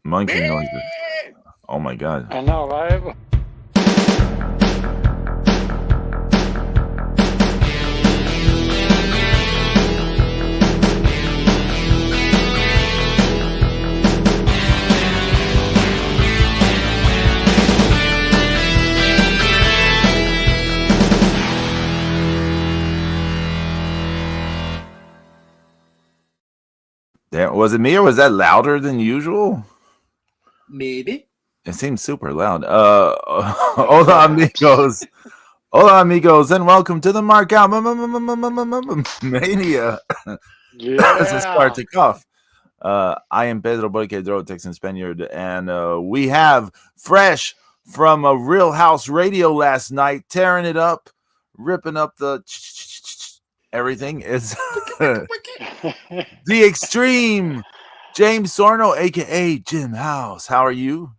Monkey noises. Oh my god. I know, right? Was it me or was that louder than usual? Maybe. It seems super loud. Hola amigos. Hola amigos and welcome to the Markout Mania. As a start to cough. I am Pedro Boiquedro, Texan Spaniard, and we have fresh from a Real House Radio last night, tearing it up, ripping up the everything is the extreme James Sorno, aka Jim House. How are you?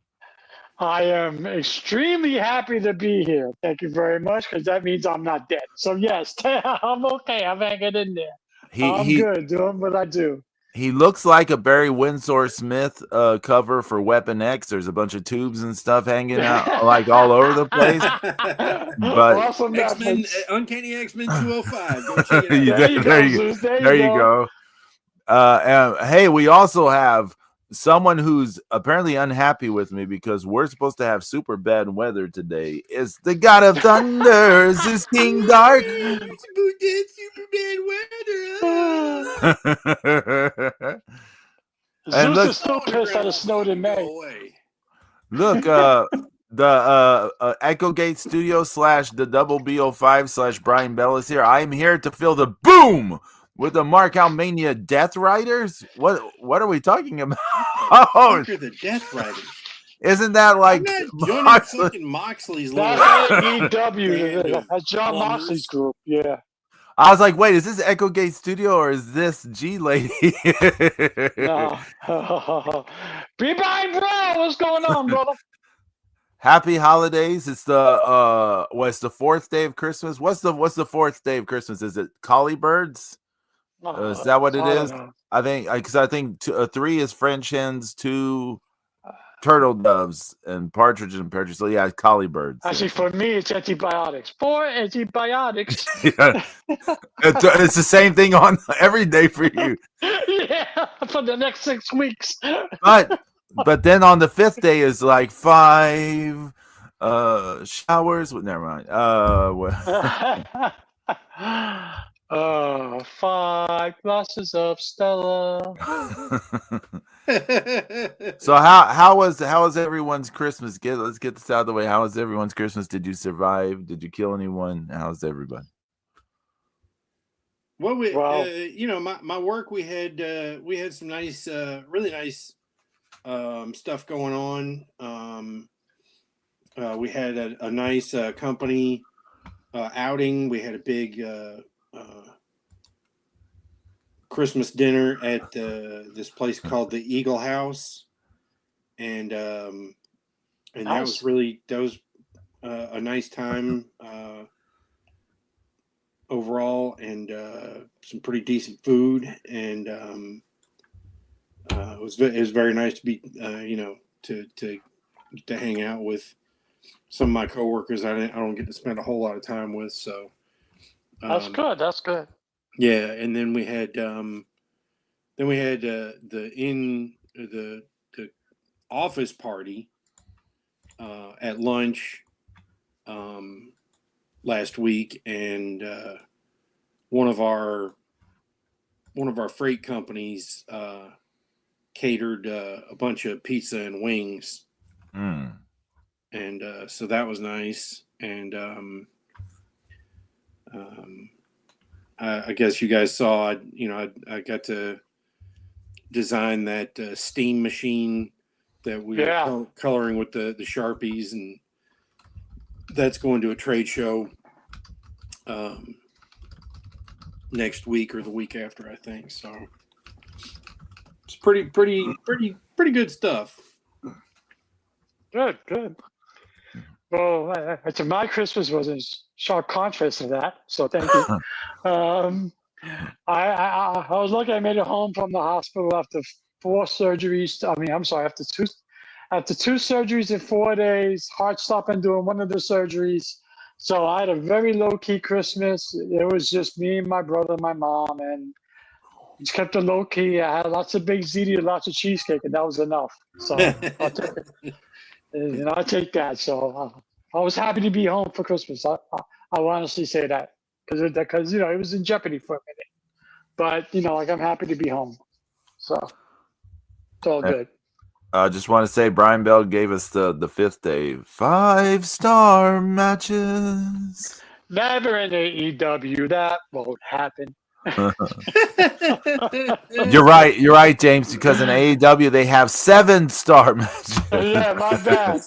I am extremely happy to be here. Thank you very much, because that means I'm not dead. So yes, I'm okay. I'm hanging in there. I'm good doing what I do. He looks like a Barry Windsor Smith cover for Weapon X. There's a bunch of tubes and stuff hanging out like all over the place. But awesome, X-Men, Uncanny X-Men 205. Go check it out. There you go. Hey, we also have someone who's apparently unhappy with me because we're supposed to have super bad weather today. It's the God of Thunder, Zeus King Dark. Super bad weather. And Zeus is still pissed that it snowed in May. Look, the Echo Gate Studio / the Double BO5 / Brian Bell is here. I am here to feel the boom with the Markout Mania Death Riders. What are we talking about? The Death Riders. Isn't that like Moxley's That's AEW? That's John Moxley's group. Yeah. I was like, wait, is this Echo Gate Studio or is this G Lady? No. Be mine, bro. What's going on, brother? Happy holidays. It's the fourth day of Christmas. What's the fourth day of Christmas? Is it Collie Birds? Is that what it is? I think because I think 3 is French hens, 2 turtle doves, and partridge and partridge. So yeah, collie birds. Actually, for me, it's antibiotics. 4 antibiotics. Yeah. It's the same thing on every day for you. Yeah, for the next 6 weeks. But then on the 5th day is like 5 showers. Never mind. 5 glasses of Stella. So how was everyone's Christmas? Let's get this out of the way. How was everyone's Christmas? Did you survive? Did you kill anyone? How's everybody? Well, my work, we had some nice, really nice stuff going on. We had a nice company outing. We had a big Christmas dinner at this place called the Eagle House, and that was a nice time overall, and some pretty decent food, and it was very nice to be to hang out with some of my coworkers I don't get to spend a whole lot of time with, so that's good. Yeah, and then we had the office party at lunch last week, and one of our freight companies catered a bunch of pizza and wings, and so that was nice, and I guess you guys saw, I got to design that steam machine that we were coloring with the Sharpies, and that's going to a trade show next week or the week after, I think. So it's pretty good stuff. Good. Well, my Christmas was in sharp contrast to that, so thank you. I was lucky I made it home from the hospital after 4 surgeries. After two surgeries in 4 days, heart stopping doing one of the surgeries. So I had a very low key Christmas. It was just me and my brother and my mom, and just kept it low key. I had lots of baked ziti, lots of cheesecake, and that was enough. So I'll take it. I take that. So I was happy to be home for Christmas. I'll honestly say that because it was in jeopardy for a minute. But I'm happy to be home. So it's all good. I just want to say Brian Bell gave us the 5th day 5-star matches. Never in AEW. That won't happen. You're right, James, because in AEW they have 7-star matches. Yeah, my bad.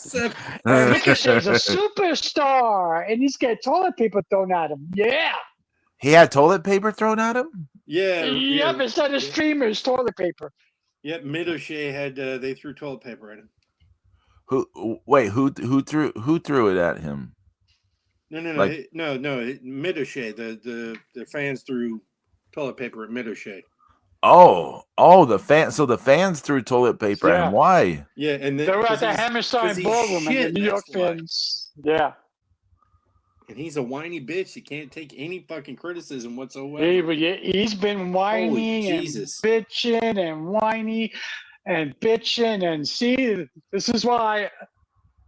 And Ricochet's a superstar, and he's got toilet paper thrown at him. Yeah. He had toilet paper thrown at him? Yeah. Yep, instead of streamers, toilet paper. Yep, Mid-O'Shea had they threw toilet paper at him. Who threw it at him? No. Mid-O'Shea, the fans threw toilet paper at Mid-O'Shea. Oh, the fans. So the fans threw toilet paper at him. Why? Yeah, and they were at the Hammerstein Ballroom, and the New York fans. Yeah. And he's a whiny bitch. He can't take any fucking criticism whatsoever. He's been whining and bitching and whiny and bitching. And see, this is why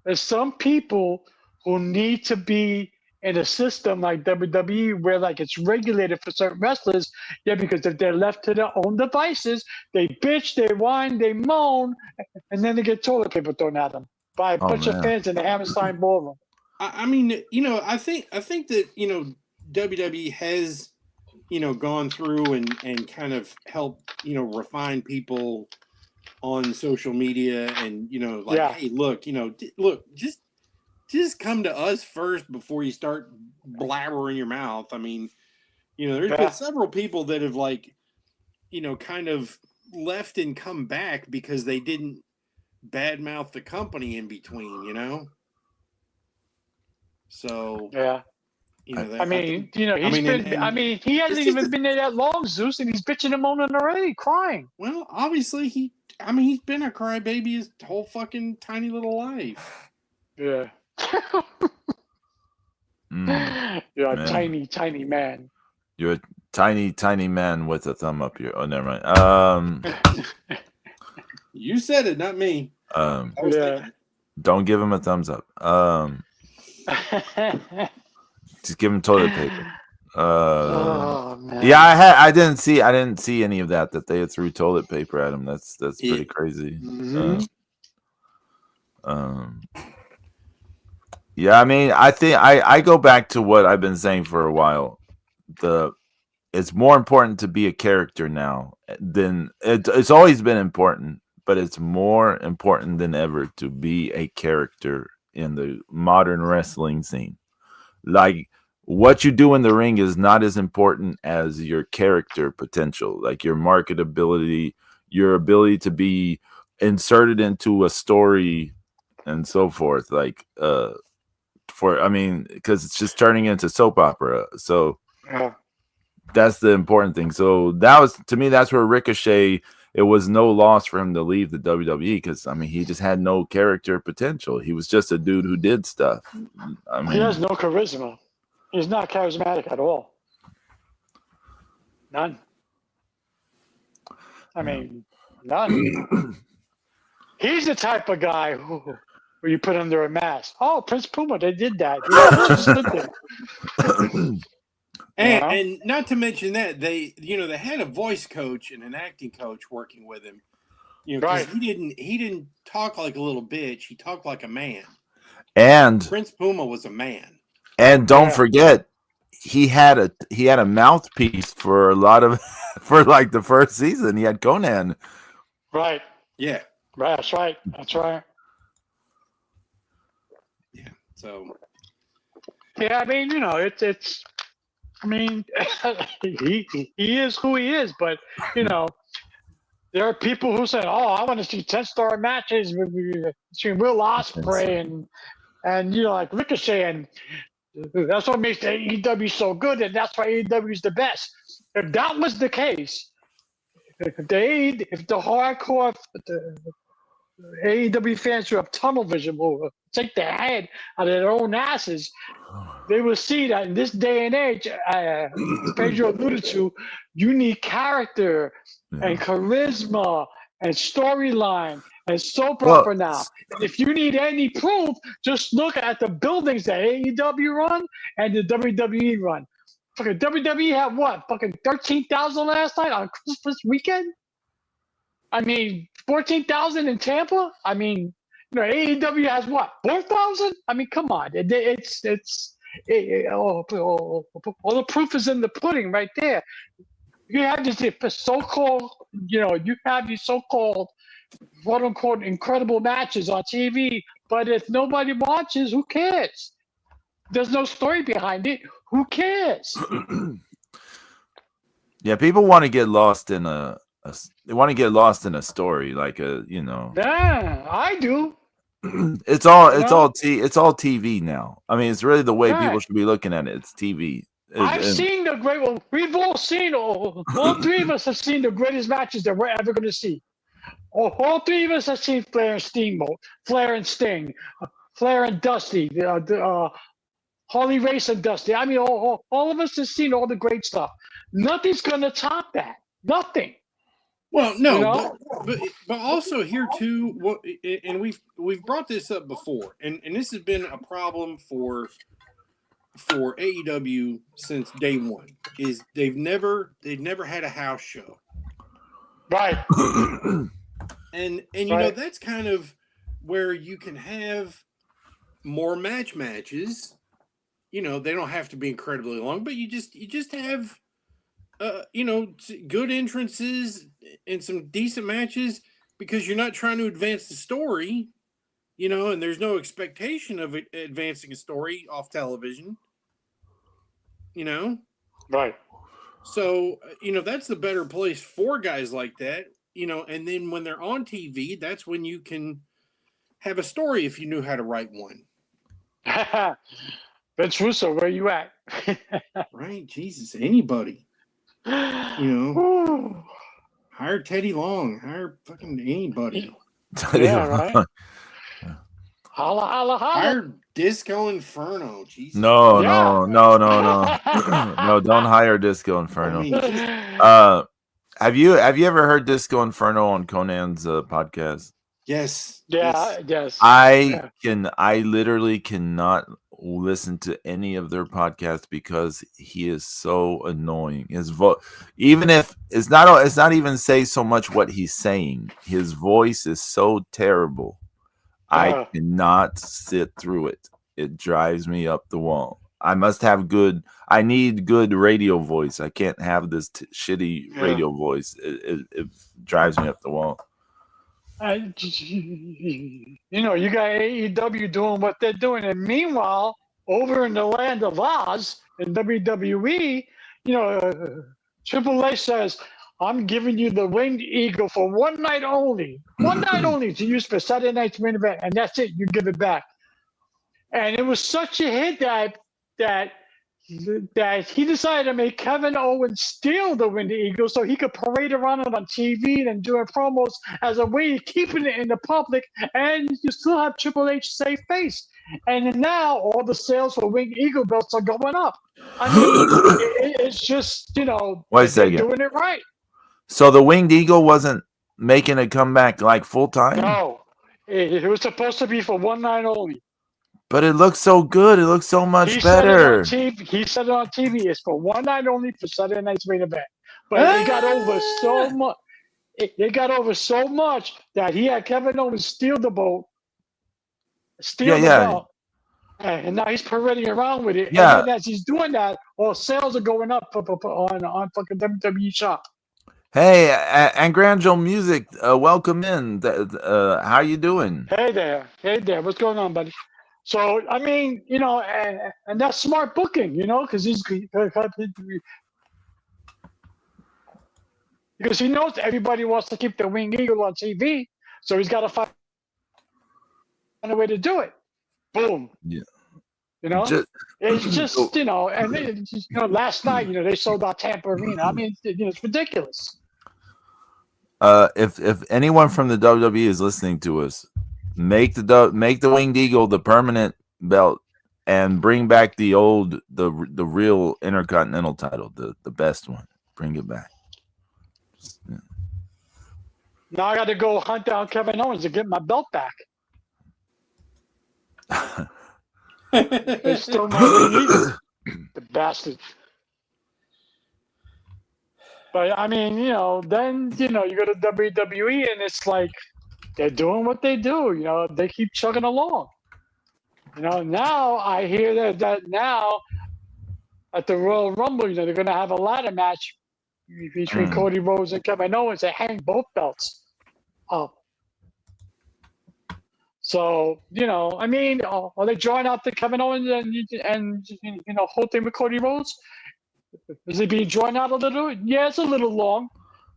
there's some people who need to be in a system like WWE where it's regulated for certain wrestlers. Yeah, because if they're left to their own devices, they bitch, they whine, they moan, and then they get toilet paper thrown at them by a bunch of fans in the Hammerstein Ballroom. I mean, I think that, WWE has, gone through and kind of helped, refine people on social media and, hey, look, just come to us first before you start blabbering your mouth. I mean, there's been several people that have kind of left and come back because they didn't badmouth the company in between, So yeah, he hasn't even been there that long, Zeus, and he's bitching and moaning already, crying. Well, obviously he's been a crybaby his whole fucking tiny little life. Yeah. You're a tiny man. You're a tiny man with a thumb up here. Oh, never mind. You said it, not me. Don't give him a thumbs up. Just give him toilet paper. Yeah, I didn't see any of that they threw toilet paper at him. That's pretty crazy. Mm-hmm. Yeah, I mean, I think I go back to what I've been saying for a while. It's more important to be a character now than it's always been important, but it's more important than ever to be a character in the modern wrestling scene. Like, what you do in the ring is not as important as your character potential, like your marketability, your ability to be inserted into a story and so forth. Because it's just turning into soap opera. So that's the important thing. So to me, that's where Ricochet, it was no loss for him to leave the WWE because, he just had no character potential. He was just a dude who did stuff. He has no charisma. He's not charismatic at all. None. None. He's the type of guy where you put under a mask. Oh, Prince Puma, they did that. And not to mention that they had a voice coach and an acting coach working with him. Right. He didn't talk like a little bitch. He talked like a man. And Prince Puma was a man. And don't forget, he had a mouthpiece for a lot of the first season. He had Conan. Right. Yeah. Right. That's right. That's right. Yeah. So. Yeah, it's. He is who he is, but there are people who say, "Oh, I want to see 10-star matches between Will Ospreay and like Ricochet, and that's what makes AEW so good, and that's why AEW is the best." If that was the case, if the hardcore AEW fans who have tunnel vision will take their head out of their own asses, they will see that in this day and age, as Pedro alluded to, you need character and charisma and storyline and soap opera now. And if you need any proof, just look at the buildings that AEW run and the WWE run. Fucking WWE had what? Fucking 13,000 last night on Christmas weekend? I mean, 14,000 in Tampa? I mean, AEW has what? 4,000? I mean, come on. All the proof is in the pudding right there. You have these so-called, you have these so-called, quote-unquote, incredible matches on TV, but if nobody watches, who cares? There's no story behind it. Who cares? Yeah, people want to get lost in they want to get lost in a story, like Yeah, I do. It's all TV now. I mean, it's really the way people should be looking at it. It's TV. I've seen the great one. We've all seen all three of us have seen the greatest matches that we're ever going to see. All three of us have seen Flair and Steamboat, Flair and Sting, Flair and Dusty, Harley Race and Dusty. I mean, all of us have seen all the great stuff. Nothing's going to top that. Nothing. Well, no, but also here too. And we've brought this up before, and this has been a problem for AEW since day one. Is they've never had a house show, right? and that's kind of where you can have more matches. They don't have to be incredibly long, but you just have good entrances and some decent matches because you're not trying to advance the story, and there's no expectation of advancing a story off television, Right. So, that's the better place for guys like that, and then when they're on TV, that's when you can have a story if you knew how to write one. Vince Russo, where you at? Right. Jesus, anybody. Hire Teddy Long. Hire fucking anybody. Yeah, right. Holla, holla, holla. Hire Disco Inferno. Jesus. No. No, don't hire Disco Inferno. Have you ever heard Disco Inferno on Conan's podcast? Yes. Yeah. Yes. I literally cannot listen to any of their podcasts because he is so annoying. His voice, even if it's not even say so much what he's saying, his voice is so terrible. I cannot sit through it. It drives me up the wall. I need good radio voice. I can't have this shitty radio voice. It drives me up the wall. You got AEW doing what they're doing, and meanwhile, over in the land of Oz in WWE, Triple H says, "I'm giving you the Winged Eagle for one night only to use for Saturday night's main event, and that's it. You give it back." And it was such a hit that he decided to make Kevin Owens steal the Winged Eagle so he could parade around it on TV and doing promos as a way of keeping it in the public, and you still have Triple H save face. And now all the sales for Winged Eagle belts are going up. I mean, it's just, Wait a second. doing it right. So the Winged Eagle wasn't making a comeback like full time? No, it was supposed to be for one night only. But it looks so good. It looks so much better. He said it on TV. It's for one night only for Saturday night's main event. But it got over so much. It got over so much that he had Kevin Owens steal the belt. And now he's parading around with it. Yeah. And then as he's doing that, all sales are going up on fucking WWE Shop. Hey, and Grangel Music, welcome in. How you doing? Hey there. What's going on, buddy? So, I mean, and that's smart booking, because he knows everybody wants to keep the Winged Eagle on TV, so he's got to find a way to do it. Boom. Yeah. It's just, and last night, they sold out Tampa Arena. I mean, it's ridiculous. If anyone from the WWE is listening to us, make the Winged Eagle the permanent belt and bring back the real Intercontinental title, the best one. Bring it back. Yeah. Now I got to go hunt down Kevin Owens to get my belt back. They still not released the bastard. But I mean, then you go to WWE and it's like they're doing what they do. They keep chugging along. Now I hear that now at the Royal Rumble, they're going to have a ladder match between Cody Rhodes and Kevin Owens. They hang both belts up. So, I mean, are they drawing out the Kevin Owens and whole thing with Cody Rhodes? Is it being drawn out a little? Yeah, it's a little long,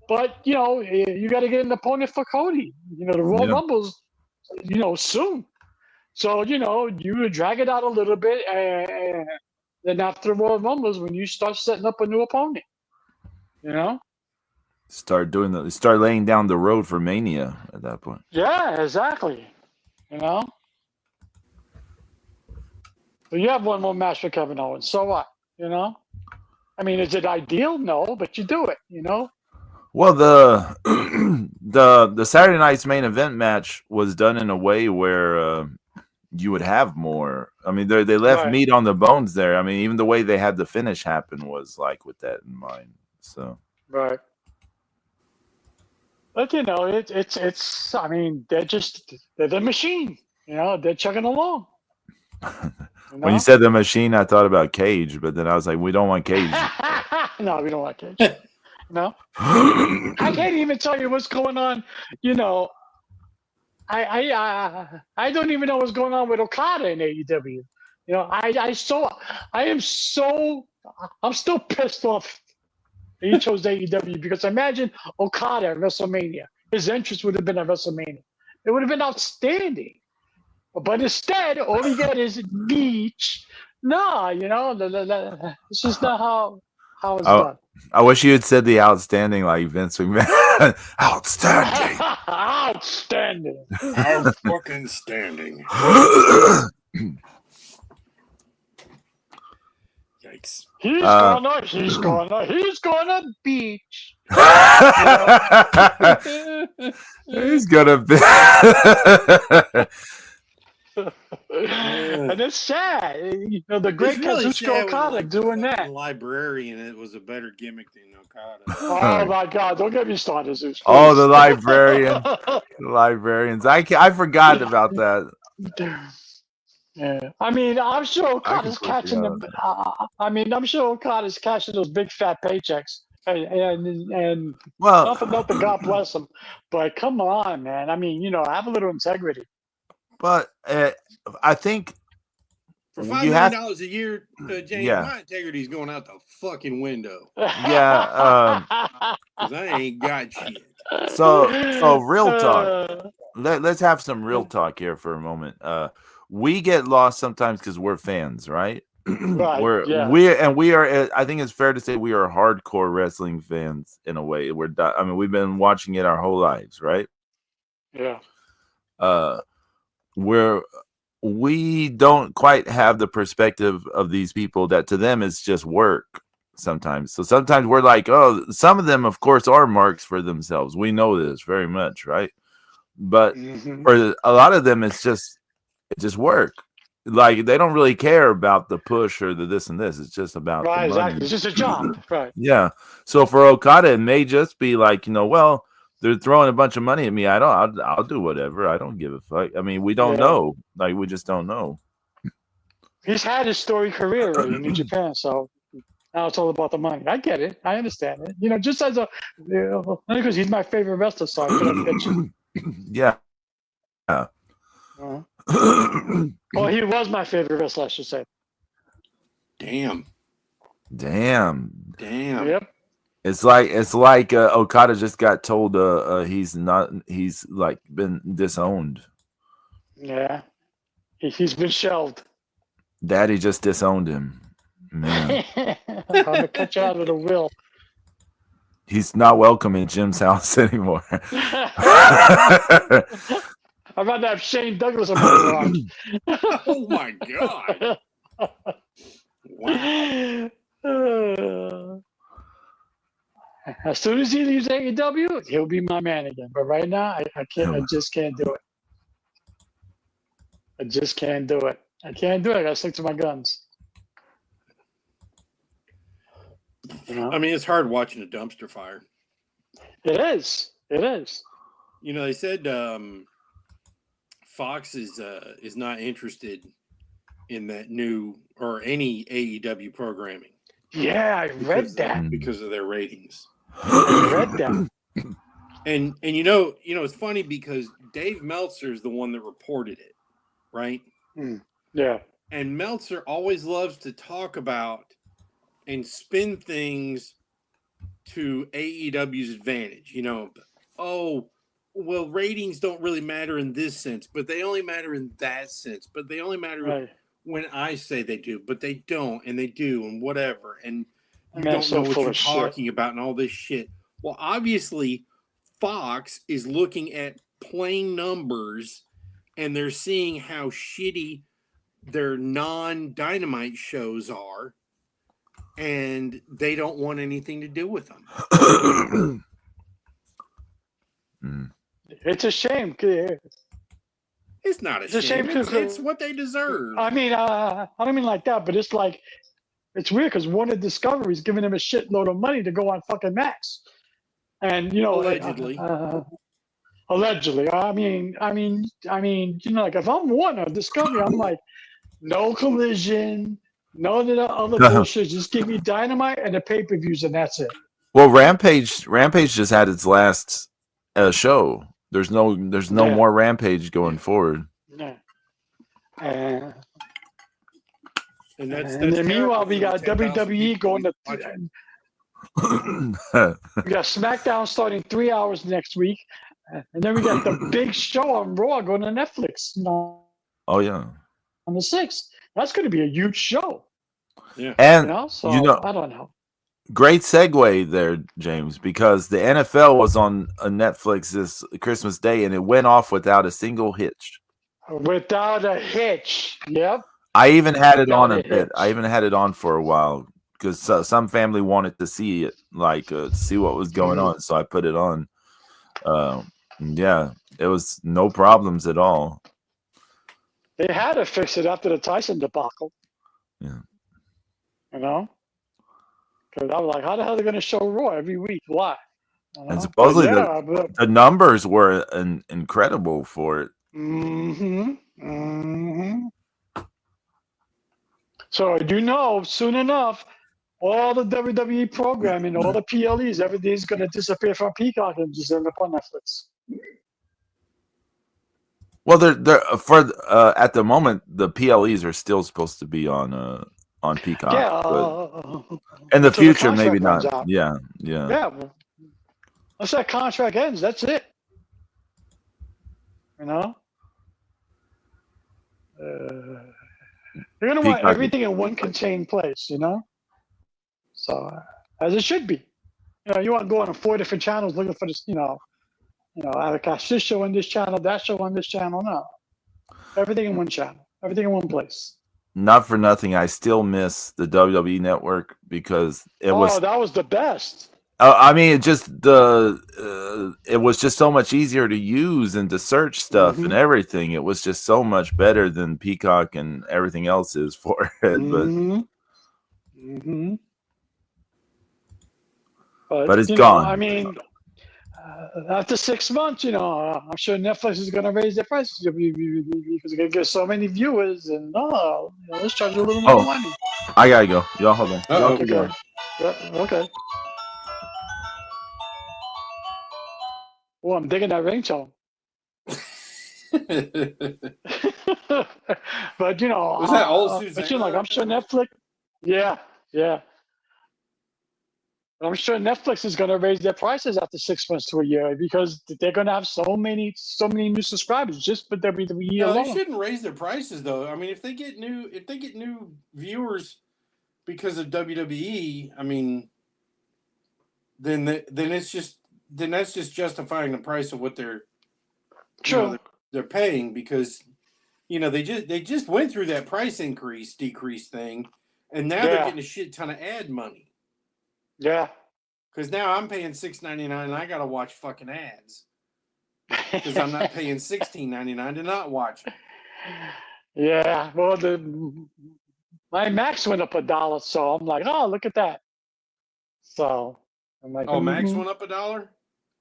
but you got to get an opponent for Cody. The Royal Rumble's, soon. So you drag it out a little bit, and then after the Royal Rumbles, when you start setting up a new opponent, start laying down the road for Mania at that point. Yeah, exactly. But you have one more match for Kevin Owens. So what? I mean, is it ideal? No, but you do it. Well, the Saturday night's main event match was done in a way where you would have more. I mean, they left meat on the bones there. I mean, even the way they had the finish happen was like with that in mind. So right. But it's. I mean, they're the machine. They're chugging along. When you said the machine, I thought about Cage, but then I was like, we don't want Cage. No, we don't want Cage. No, I can't even tell you what's going on. I don't even know what's going on with Okada in AEW. I'm still pissed off that he chose AEW because imagine Okada at WrestleMania. His entrance would have been at WrestleMania. It would have been outstanding. But instead, all you get is beach. No, this is not how it's done. I wish you had said the outstanding like Vince McMahon. Outstanding. Outstanding. Out fucking standing. Yikes. He's gonna beach. He's gonna be. And it's sad. The great Kazuchika Okada doing that. Librarian, it was a better gimmick than Okada. Oh my God! Don't get me started, Zeus. Oh, the librarian, the librarians. I forgot about that. Yeah, I mean, I'm sure Okada's catching them. I'm sure Okada's catching those big fat paychecks, and well, nothing. God bless him. But come on, man. I mean, have a little integrity. But I think for $5 million a year, James, my integrity is going out the fucking window. Yeah, because I ain't got shit. So real talk. Let's have some real talk here for a moment. We get lost sometimes because we're fans, right? Right. We are. I think it's fair to say we are hardcore wrestling fans in a way. We've been watching it our whole lives, right? Yeah. We don't quite have the perspective of these people that to them it's just work sometimes. So sometimes we're like, oh, some of them, of course, are marks for themselves. We know this very much, right? But for a lot of them, it's just work. Like they don't really care about the push or the this and this. It's just about the money. Exactly. It's just a job, right? Yeah. So for Okada, it may just be like, well, they're throwing a bunch of money at me. I'll do whatever. I don't give a fuck. I mean, we don't know. Like, we just don't know. He's had his storied career already in New Japan, so now it's all about the money. I get it. I understand it. Just as because he's my favorite wrestler, so I couldn't get you. Yeah. Well, he was my favorite wrestler, I should say. Damn. Yep. It's like Okada just got told he's like been disowned. Yeah, he's been shelved. Daddy just disowned him. Man. I'm gonna cut you out of the will. He's not welcome in Jim's house anymore. I'd rather have Shane Douglas in my garage. Oh my God! Wow. As soon as he leaves AEW, he'll be my man again. But right now, I can't. I just can't do it. I just can't do it. I can't do it. I gotta stick to my guns. You know? I mean, it's hard watching a dumpster fire. It is. It is. You know, they said Fox is not interested in that new or any AEW programming. Yeah, I read that because of their ratings. I read that. And you know, it's funny because Dave Meltzer is the one that reported it, right? Yeah. And Meltzer always loves to talk about and spin things to AEW's advantage. You know, oh, well, ratings don't really matter in this sense, but they only matter in that sense. But they only matter when I say they do, but they don't, and they do, and whatever. And you don't know what you're talking about and all this shit. Well, obviously, Fox is looking at plain numbers, and they're seeing how shitty their non-Dynamite shows are, and they don't want anything to do with them. It's a shame. It's not a shame. It's what they deserve. I mean, I don't mean like that, but it's like, it's weird because Warner Discovery's giving him a shitload of money to go on fucking Max. And, you know, allegedly. Allegedly. I mean, you know, like if I'm Warner Discovery, I'm like, no Collision, no other bullshit. Just give me Dynamite and the pay-per-views, and that's it. Well, Rampage just had its last show. There's no more Rampage going forward. Yeah. And meanwhile, we got WWE going to. We got SmackDown starting 3 hours next week, and then we got the big show on Raw going to Netflix. You know, oh yeah, on the 6th. That's going to be a huge show. Yeah, and you know, I don't know. Great segue there, James, because the NFL was on Netflix this Christmas Day, and it went off without a single hitch. Without a hitch. Yep. I even had it on a bit. I even had it on for a while because some family wanted to see it, like see what was going on. So I put it on. Yeah, it was no problems at all. They had to fix it after the Tyson debacle. Yeah. You know? Because I was like, how the hell are they going to show Raw every week? Why? And supposedly the numbers were incredible for it. So you know, soon enough, all the WWE programming, all the PLEs, everything's going to disappear from Peacock and just end up on Netflix. Well, they're for at the moment the PLEs are still supposed to be on Peacock. Yeah. In the future, maybe not. Yeah. Well, once that contract ends, that's it. You know? You're going to want everything in one contained place, you know? So, as it should be. You know, you want to go on 4 different channels looking for this, I have a catch this show on this channel, that show on this channel. No. Everything in one channel. Everything in one place. Not for nothing, I still miss the WWE Network because it was. Oh, that was the best. I mean, it was just so much easier to use and to search stuff and everything. It was just so much better than Peacock and everything else is for it. But it's gone. I mean, after 6 months, I'm sure Netflix is going to raise their prices because they're going to get so many viewers, and let's charge you a little more money. I gotta go. Y'all hold on. Okay. Okay. Well, I'm digging that ringtone. But was that old Susanna? I'm sure Netflix. Yeah. I'm sure Netflix is going to raise their prices after 6 months to a year because they're going to have so many new subscribers just for WWE alone. They shouldn't raise their prices though. I mean, if they get new viewers because of WWE, I mean, then that's just justifying the price of what they're they're paying, because they just went through that price decrease thing, and now they're getting a shit ton of ad money. Yeah. Because now I'm paying $6.99 and I gotta watch fucking ads. Because I'm not paying $16.99 to not watch it. Yeah. Well, my Max went up $1, so I'm like, oh, look at that. So I'm like, Max went up $1?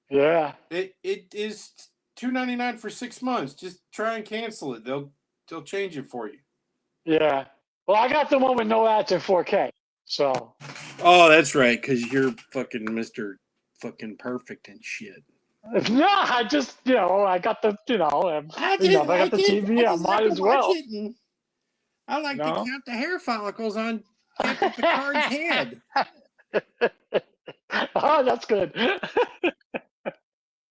Yeah. It is $2.99 for 6 months. Just try and cancel it. They'll change it for you. Yeah. Well, I got the one with no ads in 4K. So. Oh, that's right, because you're fucking Mr. fucking perfect and shit. No, I just, I got the, if I got the TV, I might as well. I like to count the hair follicles on Captain Picard's head. Oh, that's good.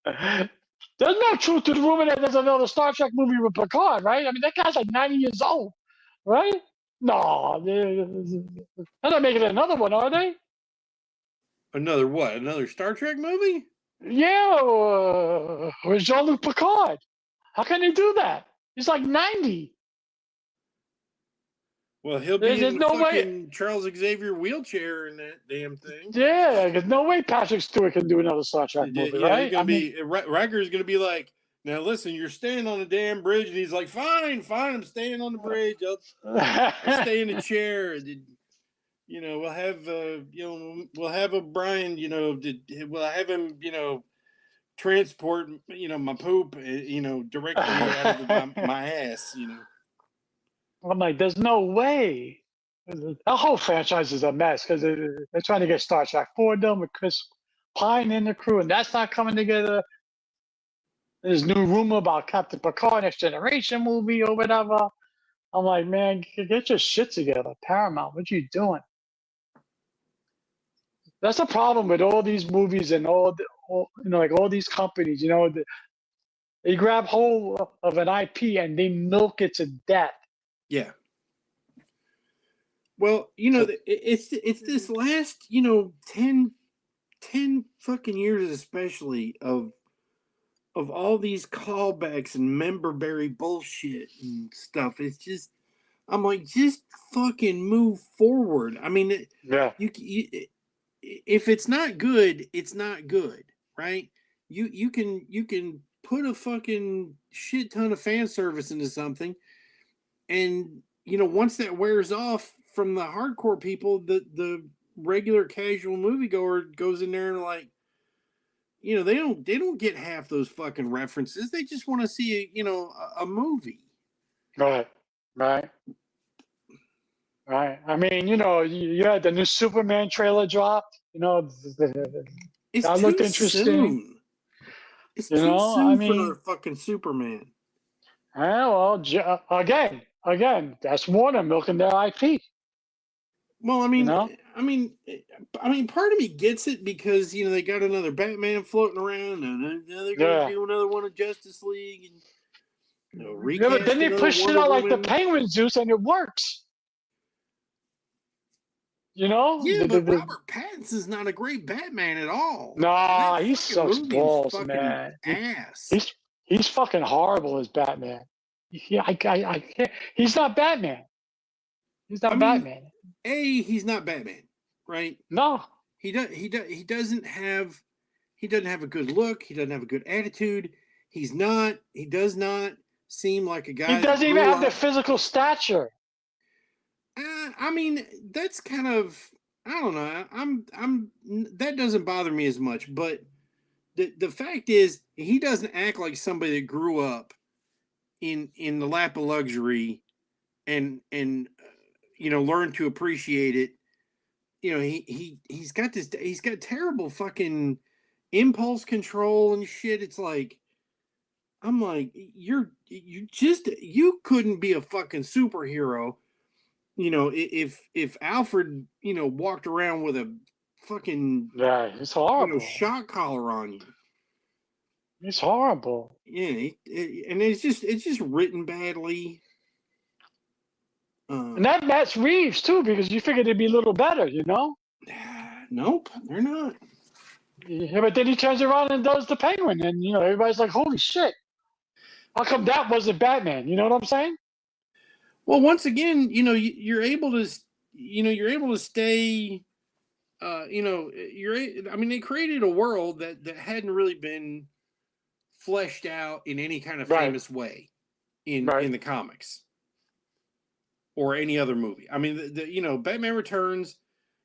There's no truth to the rumor that there's another Star Trek movie with Picard, right? I mean, that guy's like 90 years old, right? No, they're not making another one, are they? Another what? Another Star Trek movie? Yeah, with Jean-Luc Picard. How can they do that? He's like 90. Well, he'll be in the fucking Charles Xavier wheelchair in that damn thing. Yeah, there's no way Patrick Stewart can do another Star Trek movie, right? Riker's going to be like, now listen, you're staying on the damn bridge. And he's like, fine, I'm staying on the bridge. I'll stay in the chair. We'll have, we'll have O'Brien, we'll have him, transport, my poop, directly out of my ass, I'm like, there's no way. The whole franchise is a mess because they're trying to get Star Trek 4 done with Chris Pine in the crew, and that's not coming together. There's new rumor about Captain Picard Next Generation movie or whatever. I'm like, man, get your shit together, Paramount. What you doing? That's the problem with all these movies and all these companies. They grab hold of an IP and they milk it to death. Yeah. Well, it's this last 10 fucking years especially of all these callbacks and member-berry bullshit and stuff. It's just, I'm like, just fucking move forward. I mean, if it's not good, it's not good, right? You can put a fucking shit ton of fan service into something, and once that wears off from the hardcore people, the regular casual moviegoer goes in there and like, they don't get half those fucking references. They just want to see a movie. Right. I mean, you had the new Superman trailer dropped. That looked interesting. Soon. It's too soon for another fucking Superman. Well, again, that's Warner milking their IP. Well, I mean, part of me gets it because they got another Batman floating around, and they're going to do another one of Justice League, and recast. But then they push it out like the Penguin Zeus, and it works. Yeah, but Robert Pattinson's not a great Batman at all. Nah, he sucks balls, man. Ass. He's fucking horrible as Batman. I can't. He's not Batman. He's not Batman. He's not Batman, right? No. He doesn't have a good look. He doesn't have a good attitude. He does not seem like a guy. He doesn't even have the physical stature. I mean, that's kind of, I don't know. That doesn't bother me as much, but the fact is he doesn't act like somebody that grew up in the lap of luxury and learn to appreciate it. He's got terrible fucking impulse control and shit. It's like, I'm like, you couldn't be a fucking superhero. If Alfred, walked around with a fucking it's horrible shock collar on you. It's horrible. Yeah, and it's just written badly. And that's Reeves too, because you figured it'd be a little better, Nope, they're not. Yeah, but then he turns around and does the Penguin, and everybody's like, "Holy shit! How come that wasn't Batman?" You know what I'm saying? Well, once again, you're able to, stay. I mean, they created a world that hadn't really been fleshed out in any kind of Right. famous way in Right. the comics or any other movie. I mean, Batman Returns.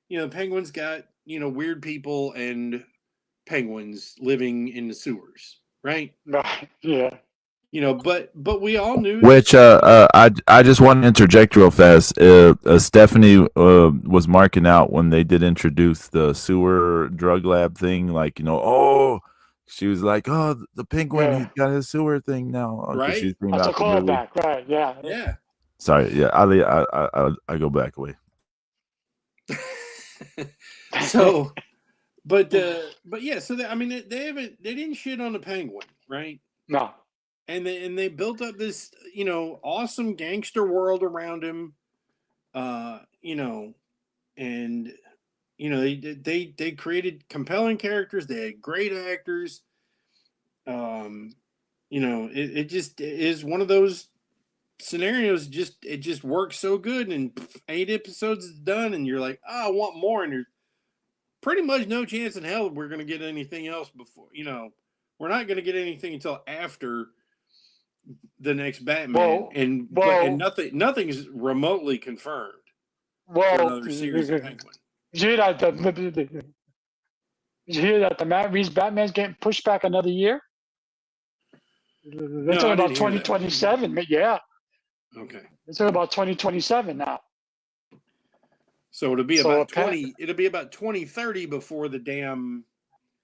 The Penguin's got weird people and penguins living in the sewers, right? Right. Yeah. But we all knew. Which I just want to interject real fast. Stephanie was marking out when they did introduce the sewer drug lab thing. Like she was like, "Oh, the Penguin, Yeah. he's got his sewer thing now." Right. She's thinking That's a about the movie. callback. Right. Yeah. Yeah. Sorry, yeah, I go back away. So, but yeah. So I mean, they didn't shit on the Penguin, right? No. And they built up this awesome gangster world around him, and they created compelling characters. They had great actors. It just is one of those scenarios. It just works so good, and 8 episodes is done, and you're like, oh, I want more, and there's pretty much no chance in hell we're gonna get anything else before. We're not gonna get anything until after the next Batman, and nothing's remotely confirmed for another series of Penguin. Did you hear that the Matt Reeves Batman's getting pushed back another year? They're talking about 2027. Yeah. Okay. They're talking about 2027 now. So it'll be about 2030 before the damn.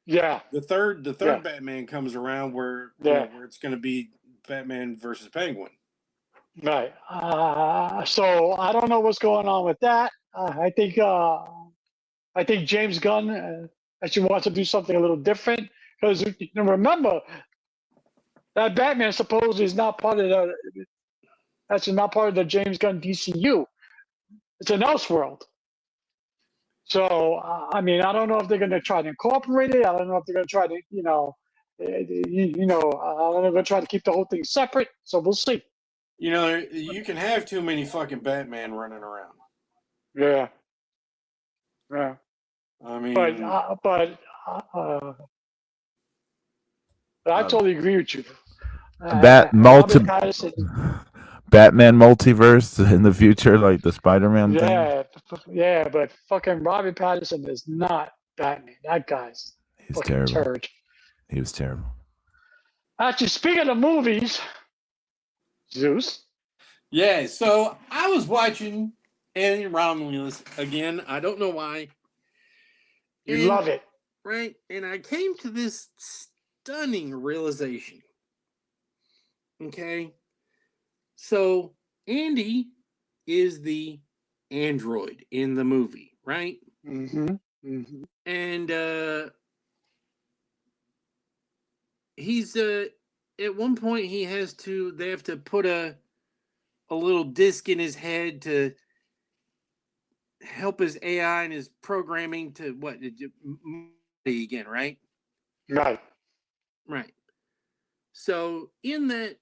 Yeah. The third Batman comes around where where it's going to be Batman versus Penguin. Right. So I don't know what's going on with that. I think James Gunn actually wants to do something a little different, because remember that Batman supposedly is not part of the James Gunn DCU. It's an Elseworld. So I mean, I don't know if they're going to try to incorporate it. I don't know if they're going to try to I don't know if they're going to try to keep the whole thing separate. So we'll see. You can have too many fucking Batman running around. Yeah. Yeah. I mean, but I totally agree with you. Batman multiverse in the future, like the Spider-Man thing. Yeah, but fucking Robert Pattinson is not Batman. That guy's terrible. Turd. He was terrible. Actually, speaking of movies, Zeus. Yeah, so I was watching Alien Romulus again. I don't know why. You love it. Right? And I came to this stunning realization. Okay? So Andy is the android in the movie, right? Mm-hmm. Mm-hmm. And he's at one point they have to put a little disc in his head to help his AI and his programming to again, right? Right. Right. So in that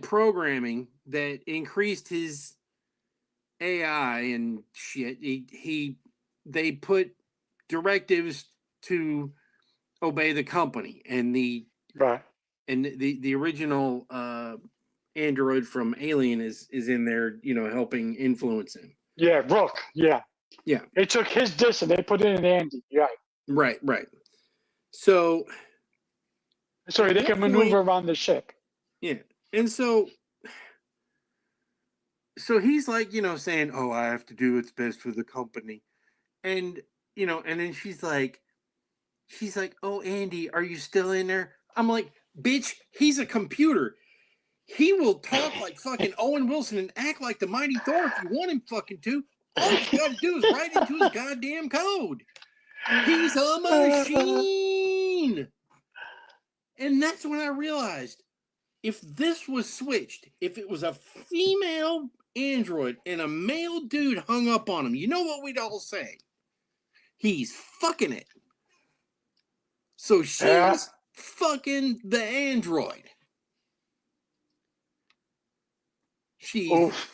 programming that increased his AI and shit, they put directives to obey the company, and the original android from Alien is in there, helping influence him. Yeah, Rook. Yeah. Yeah. They took his disc and they put it in Andy. Right. Right. So they can maneuver around the ship. Yeah. And so he's like, saying, "Oh, I have to do what's best for the company." And, and then she's like, "Oh, Andy, are you still in there?" I'm like, "Bitch, he's a computer. He will talk like fucking Owen Wilson and act like the Mighty Thor if you want him fucking to. All you got to do is write into his goddamn code. He's a machine." And that's when I realized, if this was switched, if it was a female android and a male dude hung up on him, you know what we'd all say? He's fucking it. So she's fucking the android. She's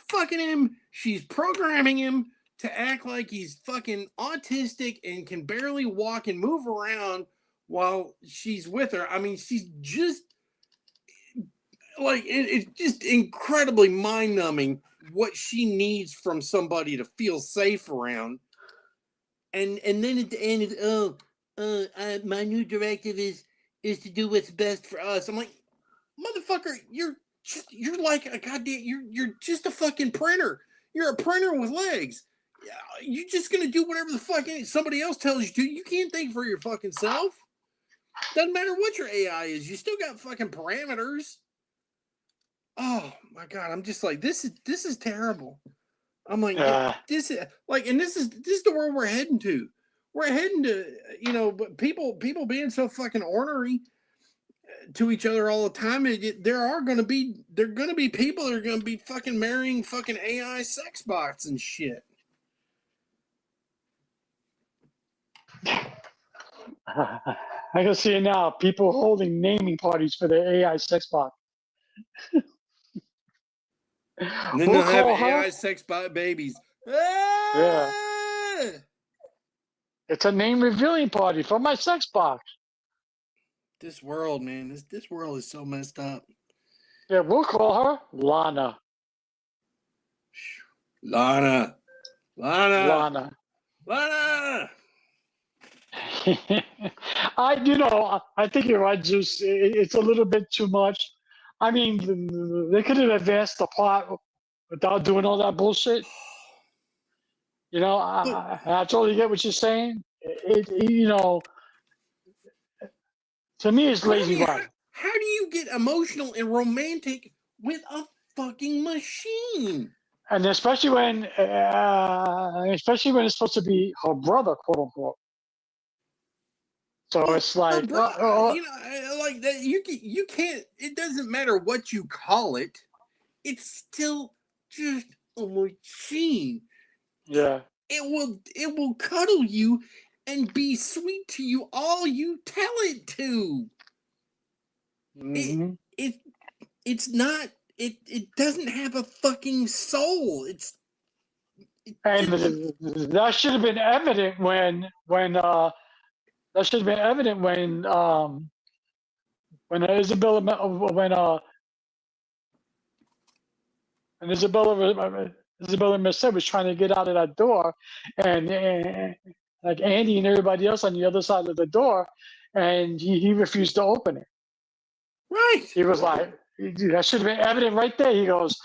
fucking him. She's programming him to act like he's fucking autistic and can barely walk and move around while she's with her. I mean, she's just like, it's just incredibly mind-numbing what she needs from somebody to feel safe around. And then at the end, my new directive is to do what's best for us. I'm like, motherfucker, you're like a goddamn, you're just a fucking printer. You're a printer with legs. You're just gonna do whatever the fuck somebody else tells you to. You can't think for your fucking self. Doesn't matter what your AI is. You still got fucking parameters. Oh my god, I'm just like, this is terrible. I'm like, this is like, and this is the world we're heading to. We're heading to, but people being so fucking ornery to each other all the time. There are going to be people that are going to be fucking marrying fucking AI sex bots and shit. I can see it now. People holding naming parties for their AI sex bot. And then they'll have AI sex bot babies. Yeah. It's a name revealing party for my sex box. This world, man, this world is so messed up. Yeah, we'll call her Lana. Lana. I think you're right, Zeus. It's a little bit too much. I mean, they could have advanced the plot without doing all that bullshit. I totally get what you're saying. To me, it's lazy writing. How do you get emotional and romantic with a fucking machine? And especially when it's supposed to be her brother, quote unquote. So it's like, like that. You can't. It doesn't matter what you call it. It's still just a machine. Yeah. It will cuddle you and be sweet to you all you tell it to. Mm-hmm. It's not. It doesn't have a fucking soul. That should have been evident when Isabella Merced was trying to get out of that door, and like Andy and everybody else on the other side of the door, and he refused to open it. Right. He was like, that should have been evident right there. He goes,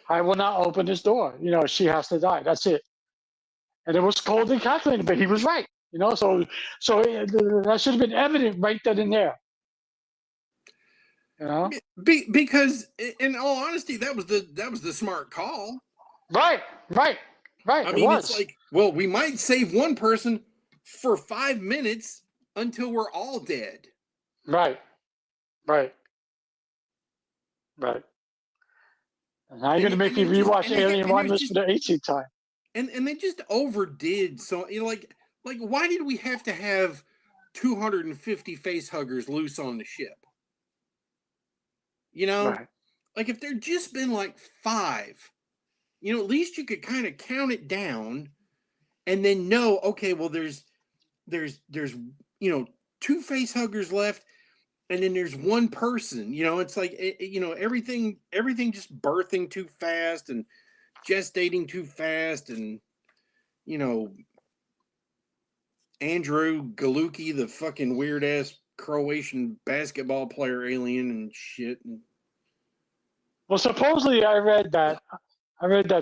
I will not open this door. She has to die. That's it. And it was cold and calculated, but he was right. So that should have been evident right then and there. Because in all honesty, that was the smart call. Right. I mean, it's like, well, we might save one person for 5 minutes until we're all dead. Right. And now you're going to make me rewatch Alien Romulus for the 18th time. And they just overdid. So, like why did we have to have 250 face huggers loose on the ship? Right. Like if there'd just been like 5, at least you could kind of count it down and then know, okay, well, there's 2 face huggers left, and then there's one person. It's like everything just birthing too fast and gestating too fast, and Andrew Galuki, the fucking weird ass Croatian basketball player alien and shit. Well, supposedly I read that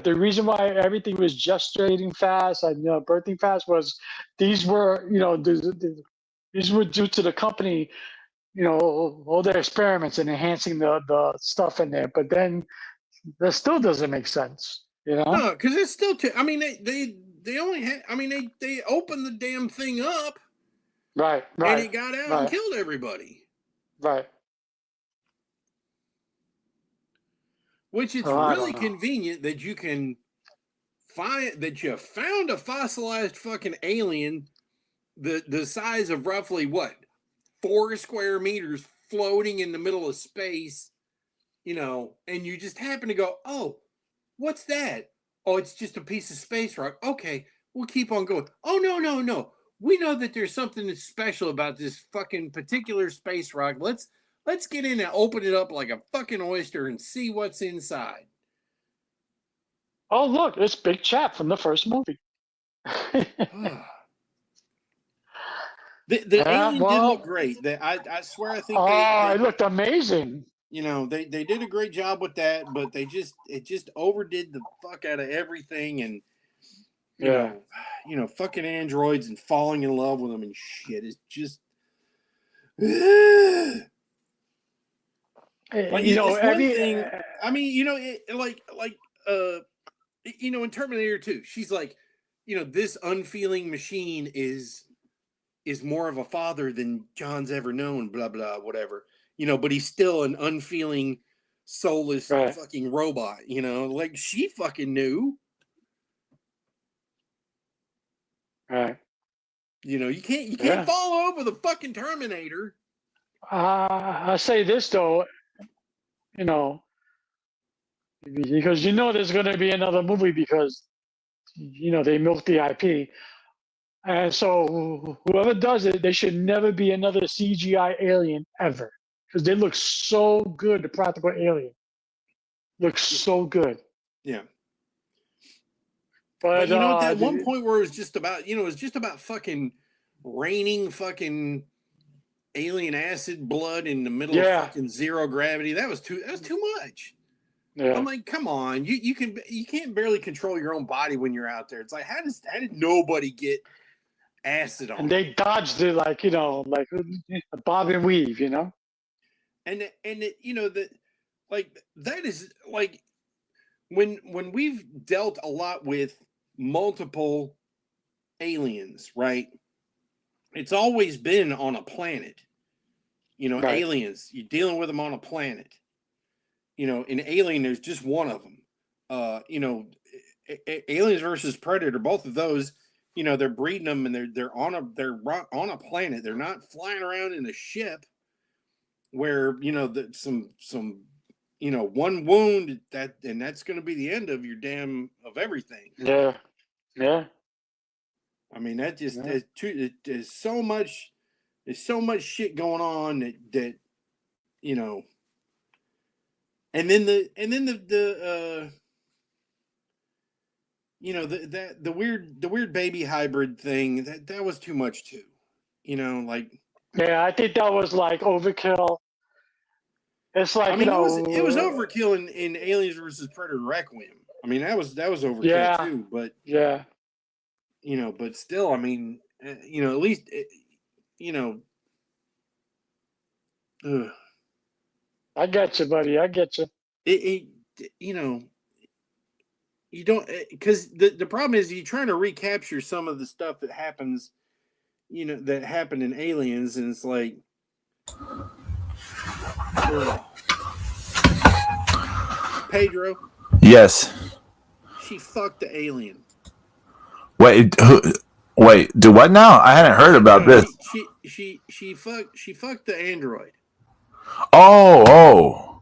the reason why everything was gestating fast and birthing fast was these were due to the company, all their experiments and enhancing the stuff in there. But then that still doesn't make sense, No, because it's still too. I mean, they only had. I mean, they opened the damn thing up. Right. And it got out and killed everybody. Right. Which it's really convenient that you can find that you found a fossilized fucking alien the size of roughly what? 4 square meters floating in the middle of space, you know, and you just happen to go, oh, what's that? Oh, it's just a piece of space rock. Okay, we'll keep on going. Oh, no. We know that there's something that's special about this fucking particular space rock. Let's get in and open it up like a fucking oyster and see what's inside. Oh, look, it's Big Chap from the first movie. The alien did look great. I swear, I think it looked amazing. You know, they did a great job with that, but it just overdid the fuck out of everything, and you know, fucking androids and falling in love with them and shit is just. Like, you know, it's one thing. I mean, you know, you know, in Terminator 2, she's like, you know, this unfeeling machine is more of a father than John's ever known, blah, blah, whatever. You know, but he's still an unfeeling, soulless fucking robot, you know? Like, she fucking knew. Right. You know, you can't fall over the fucking Terminator. I say this, though, you know, because you know there's going to be another movie because, you know, they milked the IP. And so whoever does it, there should never be another CGI alien ever. Because they look so good, the practical alien. Looks so good. Yeah. But you know, at that one point where it was just about, you know, it was just about fucking raining fucking alien acid blood in the middle of fucking zero gravity. That was too much. Yeah. I'm like, come on, you can't barely control your own body when you're out there. It's like, how did nobody get acid on? And they dodged it like, you know, like a bob and weave, you know. And you know, that, like, that is like when we've dealt a lot with multiple aliens, right? It's always been on a planet. You know, aliens, you're dealing with them on a planet. You know, in Alien, there's just one of them. You know, Aliens versus Predator, both of those, you know, they're breeding them and they're on a planet. They're not flying around in a ship where, you know, some you know, one wound and that's going to be the end of your of everything. Yeah. Yeah. I mean, that just there's so much shit going on that you know. And then the you know, the weird baby hybrid thing, that was too much too. You know, like, yeah, I think that was like overkill. It's like, I mean, you know, it was overkill in Aliens versus Predator Requiem. I mean, that was overkill too. But you know, but still, I mean, you know, at least you know. I get you, buddy. I get you. It you know, you don't, because the problem is you're trying to recapture some of the stuff that happens, you know, that happened in Aliens, and it's like, Pedro. Yes. She fucked the alien. Wait, do what now? I hadn't heard about this. She fucked the android. Oh.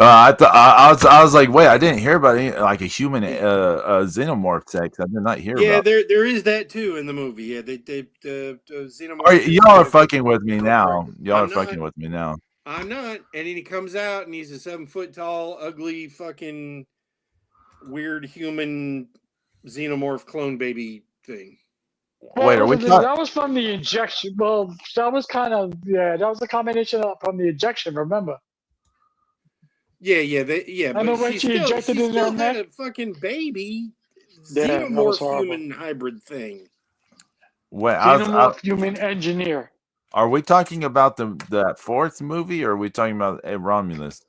I thought I was like, wait, I didn't hear about any, like a human xenomorph sex. I did not hear. Yeah, about there is that too in the movie. Yeah, they xenomorph. Y'all are fucking with me now. Y'all are fucking with me now. I'm not. And then he comes out and he's a 7 foot tall, ugly, fucking weird human xenomorph clone baby thing. Well, wait, are we? That was from the injection. Well, that was kind of that was a combination from the injection. Remember? Yeah. But she injected in their neck. A fucking baby xenomorph human hybrid thing. Xenomorph human engineer. Are we talking about that fourth movie, or are we talking about Romulus?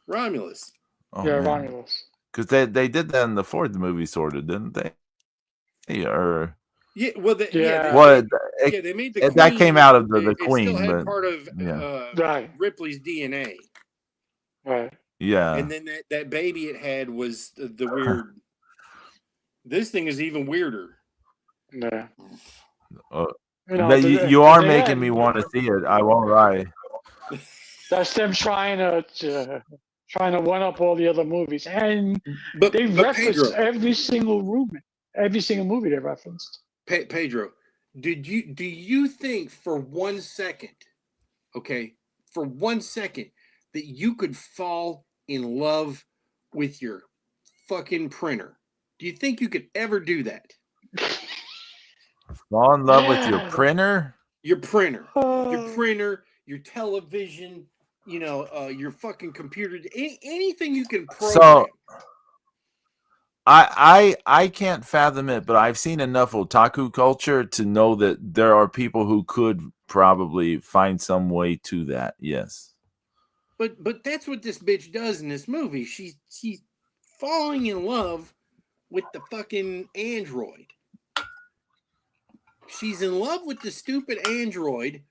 Romulus. Oh, yeah, man. Romulus. Because they did that in the fourth movie, sort of, didn't they? Or yeah, well, they made the Queen, that came out of the Queen, it still had but part of Ripley's DNA. Right. Yeah. And then that baby it had was the weird. This thing is even weirder. Yeah. You are making me want to see it. I won't lie. That's them trying to one up all the other movies, and but referenced Pedro, every single movie they referenced. Pedro, do you think for 1 second, okay, for 1 second, that you could fall in love with your fucking printer? Do you think you could ever do that? Fall in love with your printer? Your printer, your television, your fucking computer, anything you can program. So I can't fathom it, but I've seen enough otaku culture to know that there are people who could probably find some way to that. Yes. But that's what this bitch does in this movie. She's falling in love with the fucking android. She's in love with the stupid android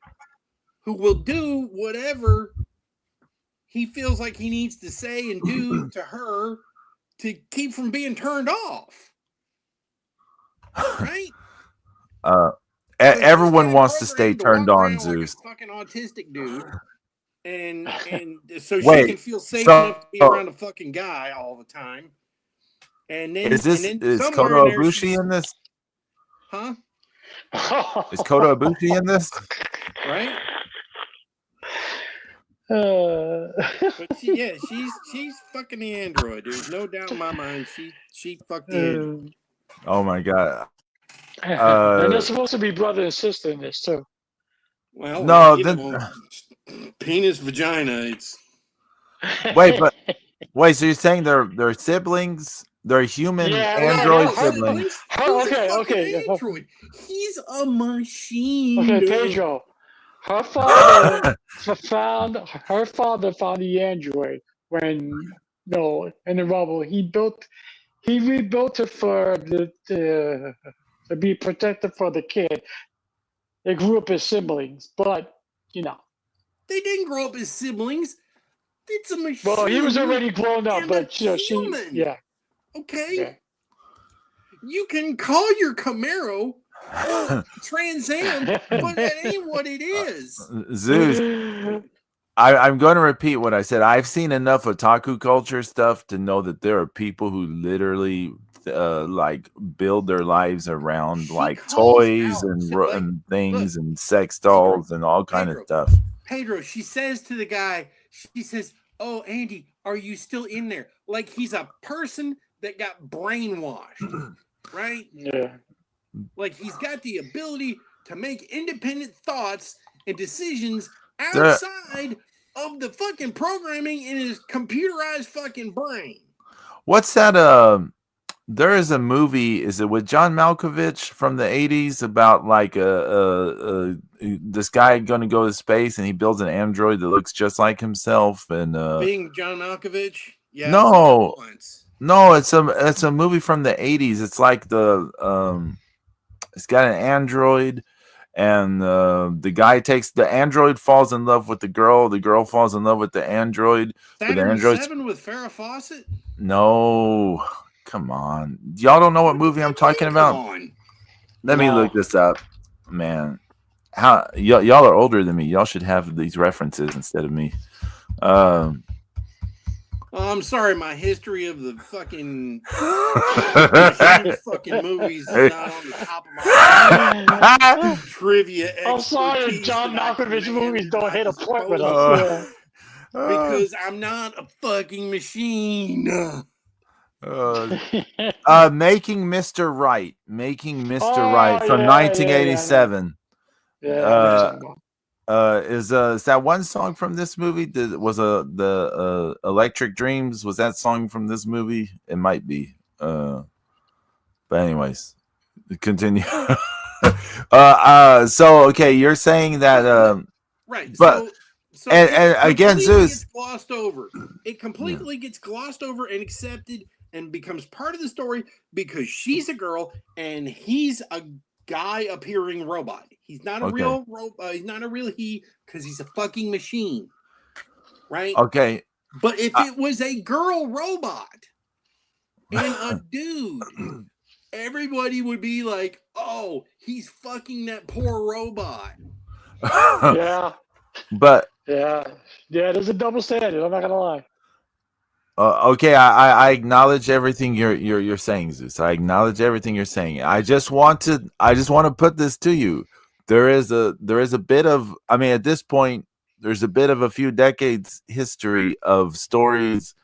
who will do whatever he feels like he needs to say and do to her to keep from being turned off. Right? Everyone wants to stay turned on, Zeus. Like a fucking autistic dude. And so she can feel safe enough to be around a fucking guy all the time. And then is Kota Ibushi in this? Huh? Is Kota Ibushi in this? Right? But she's fucking the android. There's no doubt in my mind. She fucked the android. Oh my god! And they're supposed to be brother and sister in this too. Well, no, penis, vagina. It's wait. So you're saying they're siblings? They're human android siblings. Okay. Android. He's a machine. Okay, Pedro. Her father found the android when in the rubble. He rebuilt it for to be protected for the kid. They grew up as siblings, but they didn't grow up as siblings. It's a machine. Well, he was already grown up, but human. Okay. Yeah. You can call your Camaro Trans Am, but that ain't what it is. Zeus, I'm going to repeat what I said. I've seen enough otaku culture stuff to know that there are people who literally build their lives around toys and things and sex dolls and all kind of stuff. Pedro, she says to the guy, she says, "Oh, Andy, are you still in there?" Like he's a person that got brainwashed, right? Yeah. Like he's got the ability to make independent thoughts and decisions outside of the fucking programming in his computerized fucking brain. What's that? There is a movie. Is it with John Malkovich from the 80s about like this guy going to go to space and he builds an android that looks just like himself and being John Malkovich? Yeah. No, it's a movie from the 80s. It's like it's got an android, and the android falls in love with the girl falls in love with the android. Saturn 7 with Farrah Fawcett? No, come on. Y'all don't know what movie I'm talking about? Let me look this up, man. How y'all are older than me. Y'all should have these references instead of me. I'm sorry, my history of the fucking movies is not on the top of my trivia. I'm sorry, John Malkovich movies don't hit a point with us. Because I'm not a fucking machine. Making Mr. Right. Making Mr. Right from 1987. Is that one song from this movie? The Electric Dreams? Was that song from this movie? It might be. But anyways, continue. So okay, you're saying that right, but so and again, Zeus gets glossed over. It completely gets glossed over and accepted and becomes part of the story because she's a girl and he's a guy appearing robot. He's not a real robot. He's not a real he because he's a fucking machine, right? Okay. But if it was a girl robot and a dude, everybody would be like, oh, he's fucking that poor robot. Yeah. But yeah, there's a double standard. I'm not gonna lie. Okay, I acknowledge everything you're saying, Zeus. I acknowledge everything you're saying. I just want to put this to you. There is a bit of, I mean, at this point, there's a bit of a few decades history of stories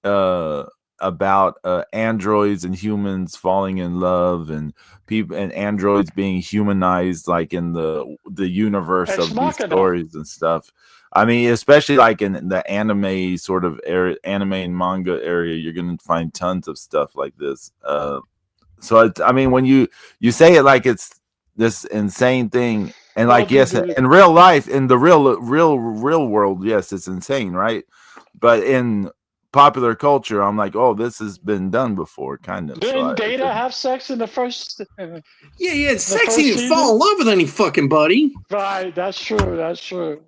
uh, about androids and humans falling in love, and people and androids being humanized, like in the universe Ex of these Machina. stories and stuff. I mean, especially like in the anime sort of area, anime and manga area, you're gonna find tons of stuff like this. So it's, I mean, when you say it like it's this insane thing, and Well, like, yes, in real life, in the real world, yes, it's insane, right? But in popular culture, I'm like, oh, this has been done before, kind of. Didn't Data have sex in the first? Yeah, he had sex. He didn't fall in love with any fucking buddy. Right, that's true. That's true.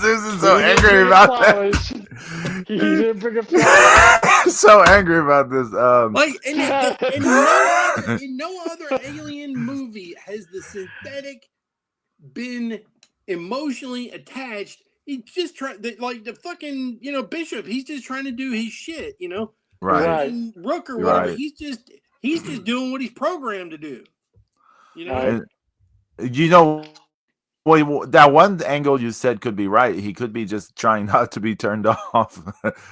Susan's so angry about that. He didn't bring a flower. So angry about this. Like, in no other alien movie has the synthetic been emotionally attached. He's just trying, like the fucking, Bishop. He's just trying to do his shit, Right. And Rook or whatever. Right. He's just doing what he's programmed to do. And, well, that one angle you said could be right. He could be just trying not to be turned off,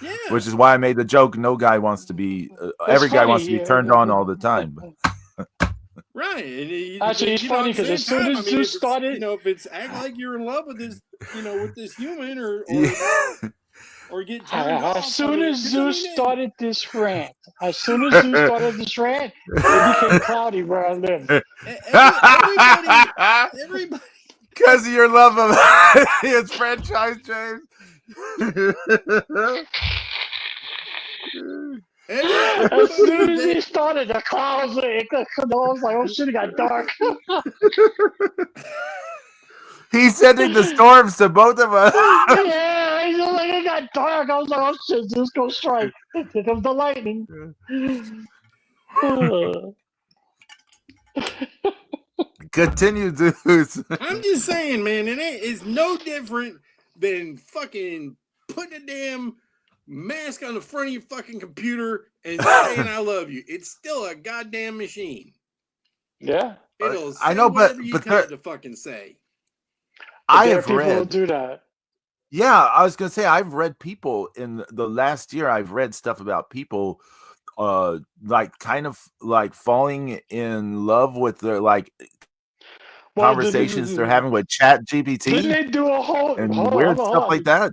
yeah. Which is why I made the joke. No guy wants to be. Every guy wants to be turned on all the time. Right. Actually, it's funny because as soon as you started, if it's act like you're in love with this, with this human, or get turned off. As soon as Zeus started this rant, it became cloudy where I live. Everybody. Because of your love of his franchise, James. As soon as he started, the clouds, I was like, oh shit, it got dark. He's sending the storms to both of us. Yeah, he's like, it got dark. I was like, oh shit, Zeus go strike. Here comes the lightning. Continue, Zeus. I'm just saying, man, it's no different than fucking putting a damn mask on the front of your fucking computer and saying I love you. It's still a goddamn machine. Yeah. It'll say I know, but you tell it to fucking say. I have people read. Will do that. Yeah, I was gonna say I've read people in the last year. I've read stuff about people, like kind of like falling in love with their conversations they're having with Chat GPT. Didn't they do a whole and weird stuff like that?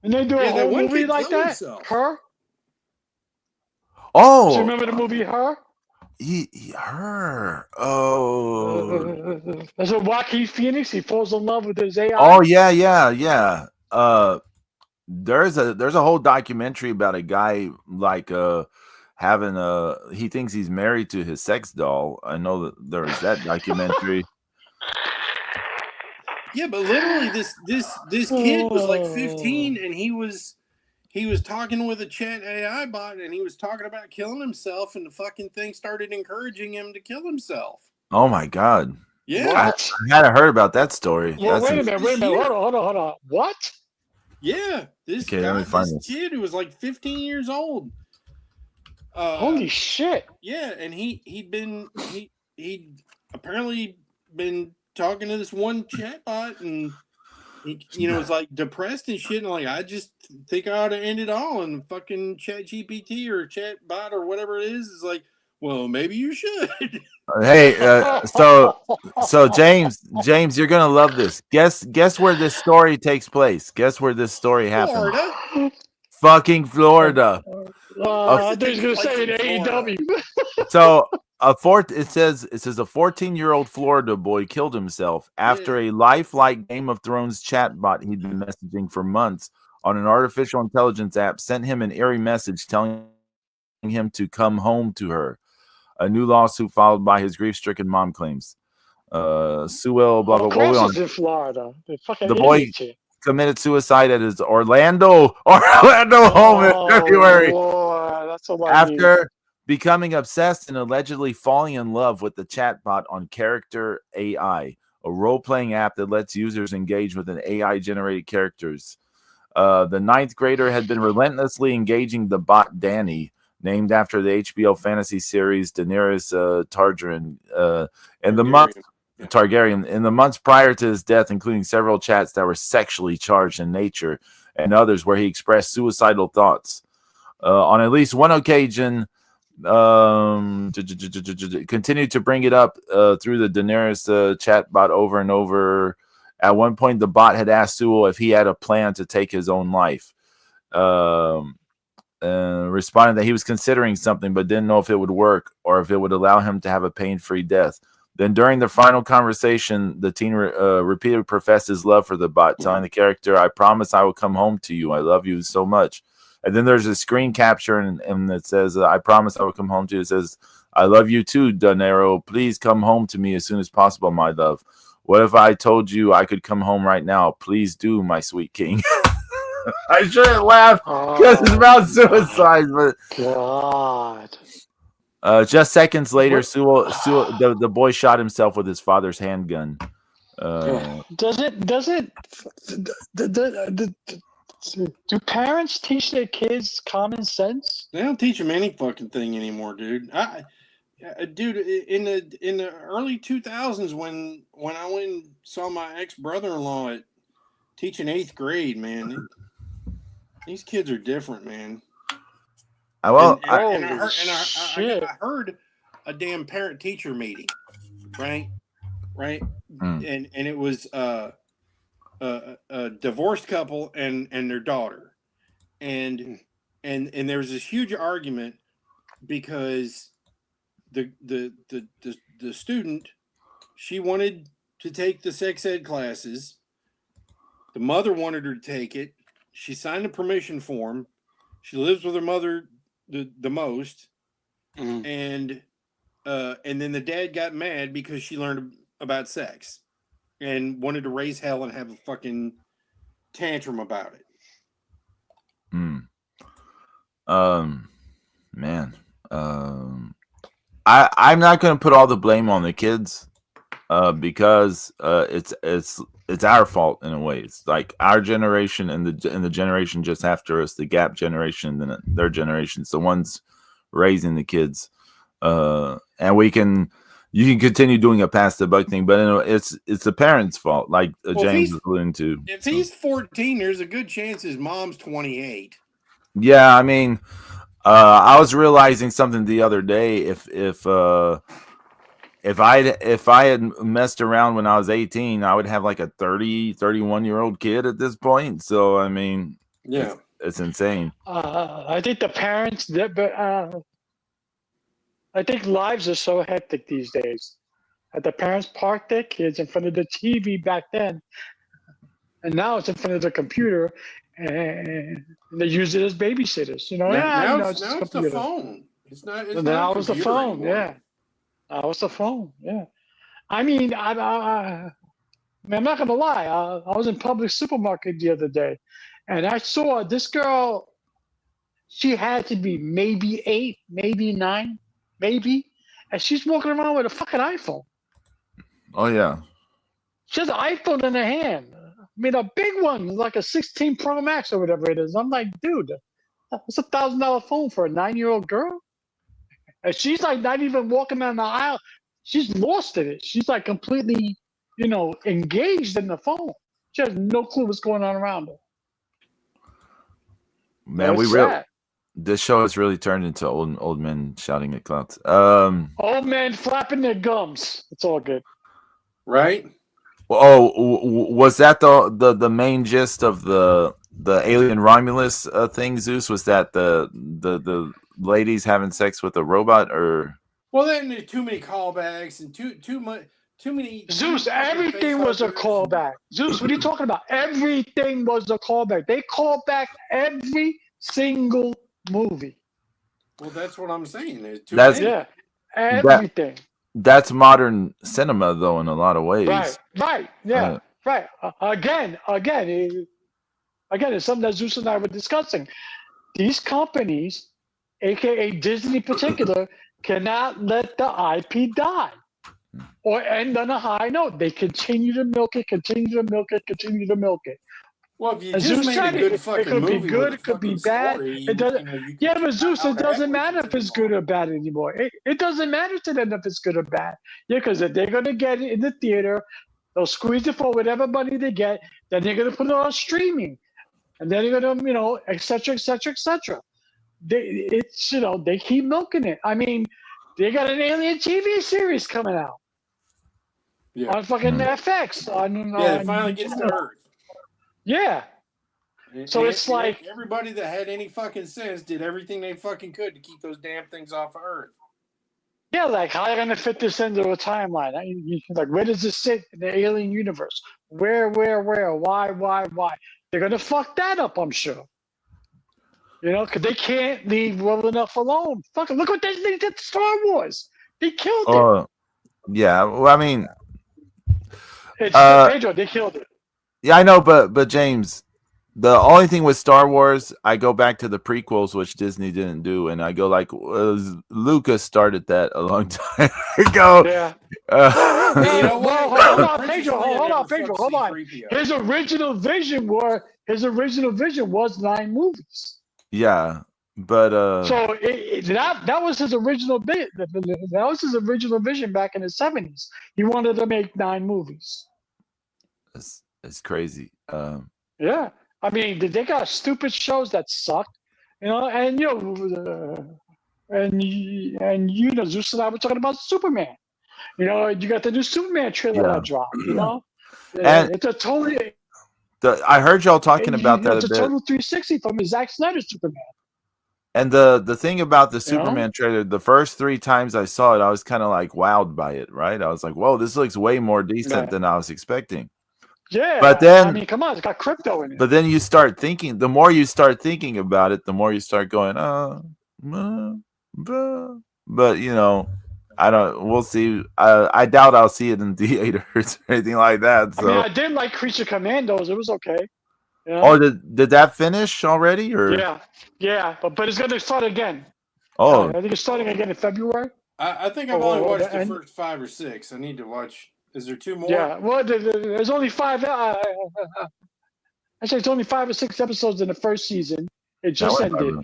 And they do a whole movie like that? Her? Oh, do you remember the movie Her? Her. Oh, there's a Joaquin Phoenix. He falls in love with his AI. Oh yeah. There's a whole documentary about a guy having he thinks he's married to his sex doll. I know that there is that documentary. Yeah, but literally this kid was like 15 and he was talking with a chat AI bot and he was talking about killing himself and the fucking thing started encouraging him to kill himself. Oh my God. Yeah. I hadn't heard about that story. Well, wait a minute. Hold on. What? Yeah. This kid who was like 15 years old. Holy shit. Yeah, and he'd apparently been talking to this one chatbot and he was like depressed and shit and like I just think I ought to end it all and fucking Chat GPT or chatbot or whatever it is like, well, maybe you should. Hey, so James, you're gonna love this. Guess where this story takes place. Guess where this story happened. Florida. Fucking Florida. I think he's gonna say it AEW. So it says a 14-year-old Florida boy killed himself after a lifelike Game of Thrones chatbot he'd been messaging for months on an artificial intelligence app sent him an eerie message telling him to come home to her. A new lawsuit followed by his grief-stricken mom claims. Sewell, blah blah blah. In Florida. The boy committed suicide at his Orlando home in February. Boy, that's a lot after becoming obsessed and allegedly falling in love with the chatbot on Character AI, a role-playing app that lets users engage with an AI-generated characters. The ninth grader had been relentlessly engaging the bot Danny, named after the HBO fantasy series Daenerys Targaryen, Targaryen in the months prior to his death, including several chats that were sexually charged in nature and others where he expressed suicidal thoughts. On at least one occasion, continued to bring it up through the Daenerys chatbot over and over. At one point, the bot had asked Sewell if he had a plan to take his own life. Responding that he was considering something but didn't know if it would work or if it would allow him to have a pain-free death. Then during the final conversation, the teen repeatedly professed his love for the bot, telling the character, "I promise I will come home to you. I love you so much." And then there's a screen capture and it says, "I promise I will come home to you." It says, "I love you too, Danero. Please come home to me as soon as possible, my love. What if I told you I could come home right now? Please do, my sweet king." I shouldn't laugh because it's about suicide, but God. Just seconds later, Sewell, the boy shot himself with his father's handgun. Does it? Do parents teach their kids common sense? They don't teach them any fucking thing anymore, dude. Dude, in the early 2000s, when I went and saw my ex-brother-in-law teaching 8th grade, man, these kids are different, man. I heard a damn parent-teacher meeting, right? And it was a divorced couple and their daughter, and there was this huge argument because the student, she wanted to take the sex ed classes. The mother wanted her to take it. She signed a permission form. She lives with her mother the most, and then the dad got mad because she learned about sex and wanted to raise hell and have a fucking tantrum about it. Man, I'm not going to put all the blame on the kids because it's our fault in a way. It's like our generation and the generation just after us, the gap generation, and their generation's the ones raising the kids. And you can continue doing a pass the buck thing, but it's the parents' fault, like James was alluding to. If he's 14, there's a good chance his mom's 28. Yeah, I mean, I was realizing something the other day. If I had messed around when I was 18, I would have like a 31-year-old kid at this point. So I mean, yeah, it's insane. I think the parents, I think lives are so hectic these days. The parents park their kids in front of the TV back then, and now it's in front of the computer, and they use it as babysitters. Now it's the phone. It's not. It's now it's the phone. anymore. Yeah. Now it's the phone. Yeah. I mean, I'm not gonna lie. I was in public supermarket the other day, and I saw this girl. She had to be maybe 8, maybe 9, maybe, and she's walking around with a fucking iPhone. Oh yeah. She has an iPhone in her hand. I mean, a big one, like a 16 Pro Max or whatever it is. I'm like, dude, that's $1,000 phone for a 9-year-old girl. And she's like not even walking down the aisle. She's lost in it. She's like completely, engaged in the phone. She has no clue what's going on around her. Man, this show has really turned into old men shouting at clouds. Old men flapping their gums. It's all good, right? Oh, was that the main gist of the Alien Romulus thing, Zeus? Was that the ladies having sex with a robot, or? Well, then there's too many callbacks and too many. Zeus, everything was a callback. Zeus, what are you talking about? Everything was a callback. They called back every single movie. Well, that's what I'm saying. There's too many. Yeah, everything. That's modern cinema, though, in a lot of ways. Right. Yeah, right. Again, it's something that Zeus and I were discussing. These companies aka Disney in particular, cannot let the IP die or end on a high note. They continue to milk it, continue to milk it, continue to milk it. Well, if you As just Zeus made a said, good it fucking could be movie with good, a it could be fucking bad. story, It does, you could yeah, kick but Zeus, it out doesn't halfway matter through if it's cinema. good or bad anymore. It doesn't matter to them if it's good or bad. Yeah, because if they're going to get it in the theater, they'll squeeze it for whatever money they get. Then they're going to put it on streaming, and then they're going to, et cetera, et cetera, et cetera. They keep milking it. I mean, they got an Alien TV series coming out on fucking FX. It finally gets to Earth. Yeah. So and it's like everybody that had any fucking sense did everything they fucking could to keep those damn things off of Earth. Yeah, like how are you gonna fit this into a timeline? Like, where does this sit in the alien universe? Where? Why? They're gonna fuck that up, I'm sure. Because they can't leave well enough alone. Fuck, look what they did to Star Wars. They killed it. Yeah, well, I mean, It's Pedro. They killed it. Yeah, I know, but James, the only thing with Star Wars, I go back to the prequels, which Disney didn't do, and I go like Lucas started that a long time ago. Yeah. You know what? Hold on, Pedro. Hold on. His original vision was 9 movies. Yeah, but so that was his original bit. That was his original vision back in the 70s. He wanted to make 9 movies. It's crazy. Yeah, I mean, they got stupid shows that suck, and Zeus and I were talking about Superman. You got the new Superman trailer that dropped. And it's a totally. I heard y'all talking about that a bit. It's a total 360 from Zack Snyder's Superman. And the thing about the Superman trailer, the first 3 times I saw it, I was kind of like wowed by it. Right? I was like, "Whoa, this looks way more decent than I was expecting." Yeah, but then I mean, come on, it's got crypto in it. But then you start thinking. The more you start thinking about it, the more you start going, but I don't. We'll see. I doubt I'll see it in theaters or anything like that. So. I mean, I did like Creature Commandos. It was okay. Oh, did that finish already? Or yeah, but it's going to start again. Oh, I think it's starting again in February. I think I've only watched the first 5 or 6. I need to watch. Is there 2 more? Yeah, well, there's only 5. Actually, it's only 5 or 6 episodes in the first season. It just ended.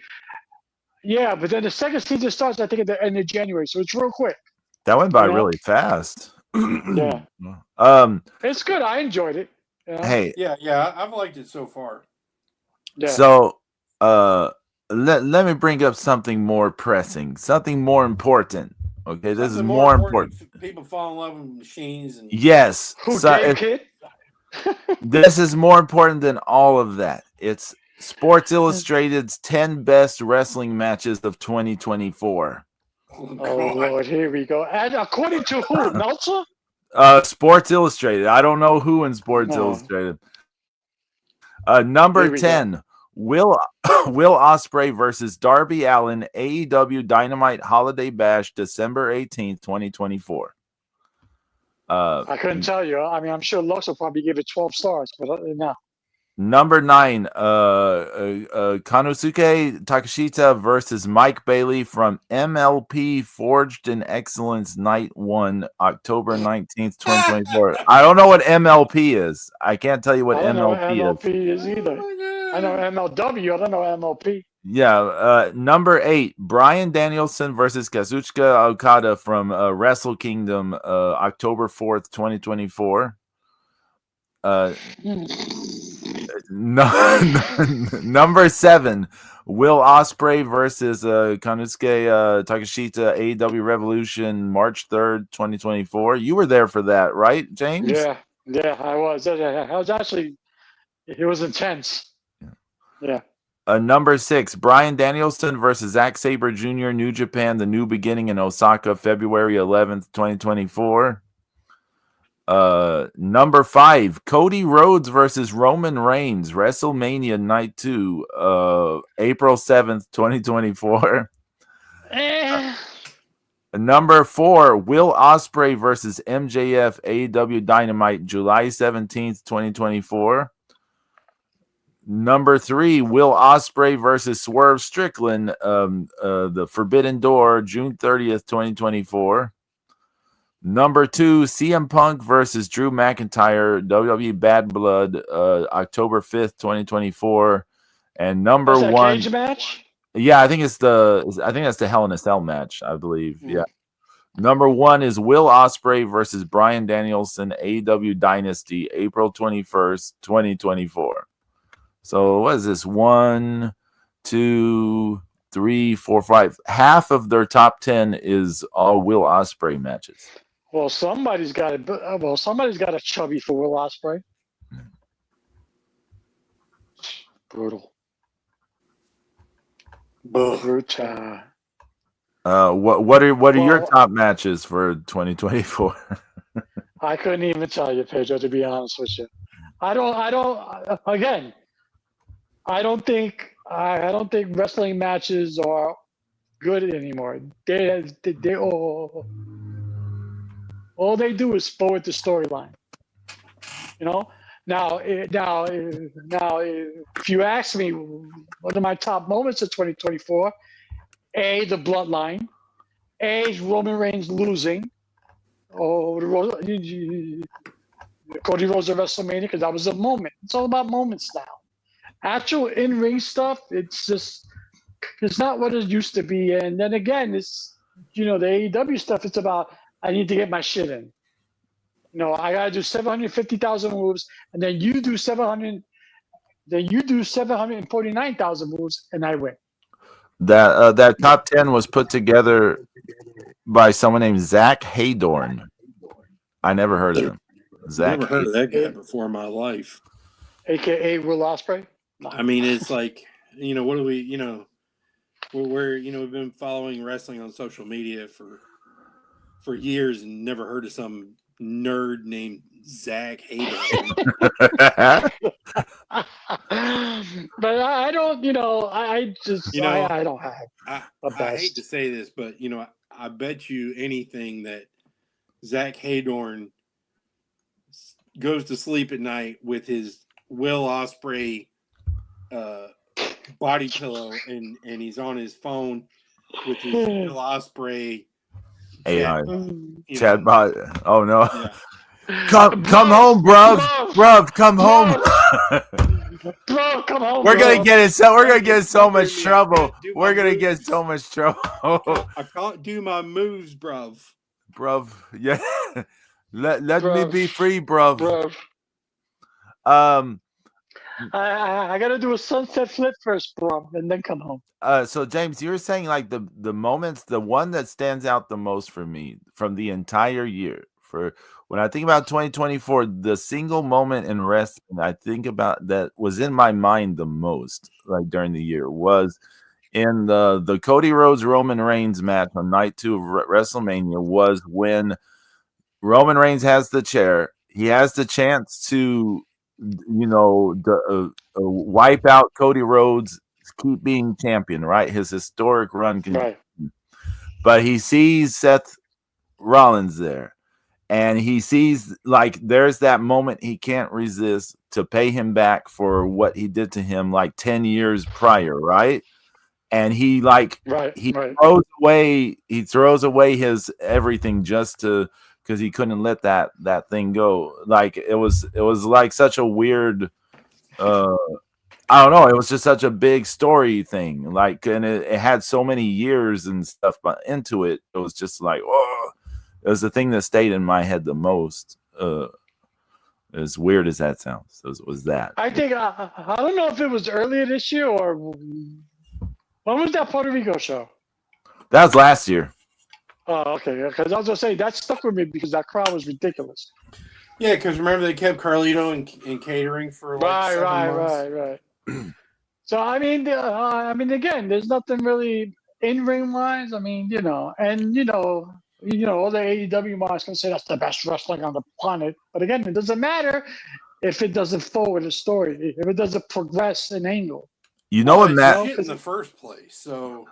Yeah, but then the second season starts, I think, at the end of January. So it's real quick. That went by really fast. Yeah. It's good. I enjoyed it. Hey. Yeah, I've liked it so far. Yeah. So, let me bring up something more pressing, something more important. Okay, this is more important. People fall in love with machines. Yes. This is more important than all of that. It's Sports Illustrated's 10 best wrestling matches of 2024. Oh Lord, here we go. And according to who? Meltzer? Sports Illustrated. I don't know who in Sports Illustrated. Number 10. Will Ospreay versus Darby Allin, AEW Dynamite Holiday Bash, December 18th, 2024. I couldn't tell you. I mean, I'm sure Lux will probably give it 12 stars, but no. Number 9, Konosuke Takeshita versus Mike Bailey from MLP Forged in Excellence Night 1, October 19th, 2024. I don't know what MLP is. I can't tell you what MLP is either. I know MLW. I don't know MLP. Yeah. Number 8, Bryan Danielson versus Kazuchika Okada from Wrestle Kingdom, October 4th, 2024. Number 7, Will Ospreay versus Konosuke Takeshita, AEW Revolution, March 3rd, 2024. You were there for that, right, James? Yeah, I was. I was actually. It was intense. Yeah. Number 6, Bryan Danielson versus Zack Sabre Jr., New Japan, The New Beginning in Osaka, February 11th, 2024. Number 5, Cody Rhodes versus Roman Reigns, WrestleMania Night 2, April 7th, 2024. Number 4, Will Ospreay versus MJF, AEW Dynamite, July 17th, 2024. Number 3, Will Ospreay versus Swerve Strickland, the Forbidden Door, June 30th, 2024. Number 2, CM Punk versus Drew McIntyre, WWE Bad Blood, October 5th, 2024. And number 1, cage match? Yeah, I think that's the Hell in a Cell match, I believe. Yeah. Number 1 is Will Ospreay versus Bryan Danielson, AEW Dynasty, April 21st, 2024. So what is this? 1, 2, 3, 4, 5. Half of their top 10 is all Will Ospreay matches. Well, somebody's got it. Well, somebody's got a chubby for Will Ospreay. Brutal. Brutal. What are your top matches for 2024? I couldn't even tell you, Pedro, to be honest with you. I don't think wrestling matches are good anymore. They all they do is forward the storyline. You know. Now, if you ask me, one of my top moments of 2024, A, the Bloodline, A, Roman Reigns losing, Cody Rhodes at WrestleMania, because that was a moment. It's all about moments now. Actual in-ring stuff, it's not what it used to be. And then again, it's, the AEW stuff, it's about, I need to get my shit in. I gotta do 750,000 moves, and then you do 749,000 moves, and I win. That top 10 was put together by someone named Zach Haydorn. I never heard of him. Zach, never heard of that guy before in my life. AKA Will Ospreay. I mean, it's like, what do we, we're we've been following wrestling on social media for years and never heard of some nerd named Zach Haydorn. But I don't, I don't have the best. I hate to say this, but I bet you anything that Zach Haydorn goes to sleep at night with his Will Ospreay body pillow, and he's on his phone with his Will Ospreay. Chatbot. Oh no! Yeah. Come home, bruv. Come home. Bro, come home. We're gonna get in so much trouble. We're gonna get so much trouble. I can't do my moves, bruv. Yeah. Let me be free, bruv. I gotta do a sunset flip first, bro, and then come home. So James, you were saying like the moments, the one that stands out the most for me from the entire year. For when I think about 2024, the single moment in wrestling I think about that was in my mind the most, like during the year, was in the Cody Rhodes Roman Reigns match on night 2 of WrestleMania. Was when Roman Reigns has the chair, he has the chance to wipe out Cody Rhodes, keep being champion, right? His historic run continues. Right. But he sees Seth Rollins there, and he sees like there's that moment he can't resist to pay him back for what he did to him like 10 years prior, right? And he throws away his everything just to, because he couldn't let that thing go. Like it was like such a weird, I don't know. It was just such a big story thing. Like, and it had so many years and stuff into it. It was just like, oh, it was the thing that stayed in my head the most. As weird as that sounds, it was that. I think I don't know if it was earlier this year or when was that Puerto Rico show? That was last year. Oh, okay. Because I was gonna say that stuck with me because that crowd was ridiculous. Yeah, because remember they kept Carlito in catering for like 7 months. Right. So I mean, again, there's nothing really in ring wise. I mean, and all the AEW marks gonna say that's the best wrestling on the planet. But again, it doesn't matter if it doesn't forward a story, if it doesn't progress an angle. What match in the first place? So.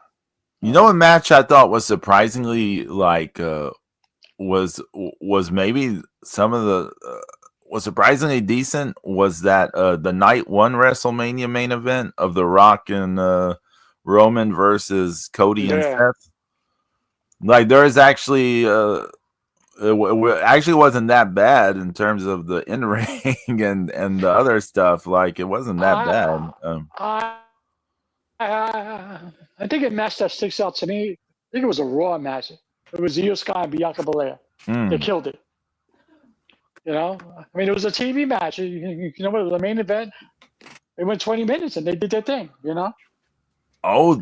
A match I thought was surprisingly like was maybe some of the was surprisingly decent was that the night one WrestleMania main event of The Rock and Roman versus Cody and Seth. Like there is actually it actually wasn't that bad in terms of the in ring and the other stuff. Like it wasn't that bad. I think a match that sticks out to me. I think it was a Raw match. It was Io Sky and Bianca Belair. They killed it. You know, I mean, it was a TV match. You know what? The main event, it went 20 minutes and they did their thing. You know. Oh,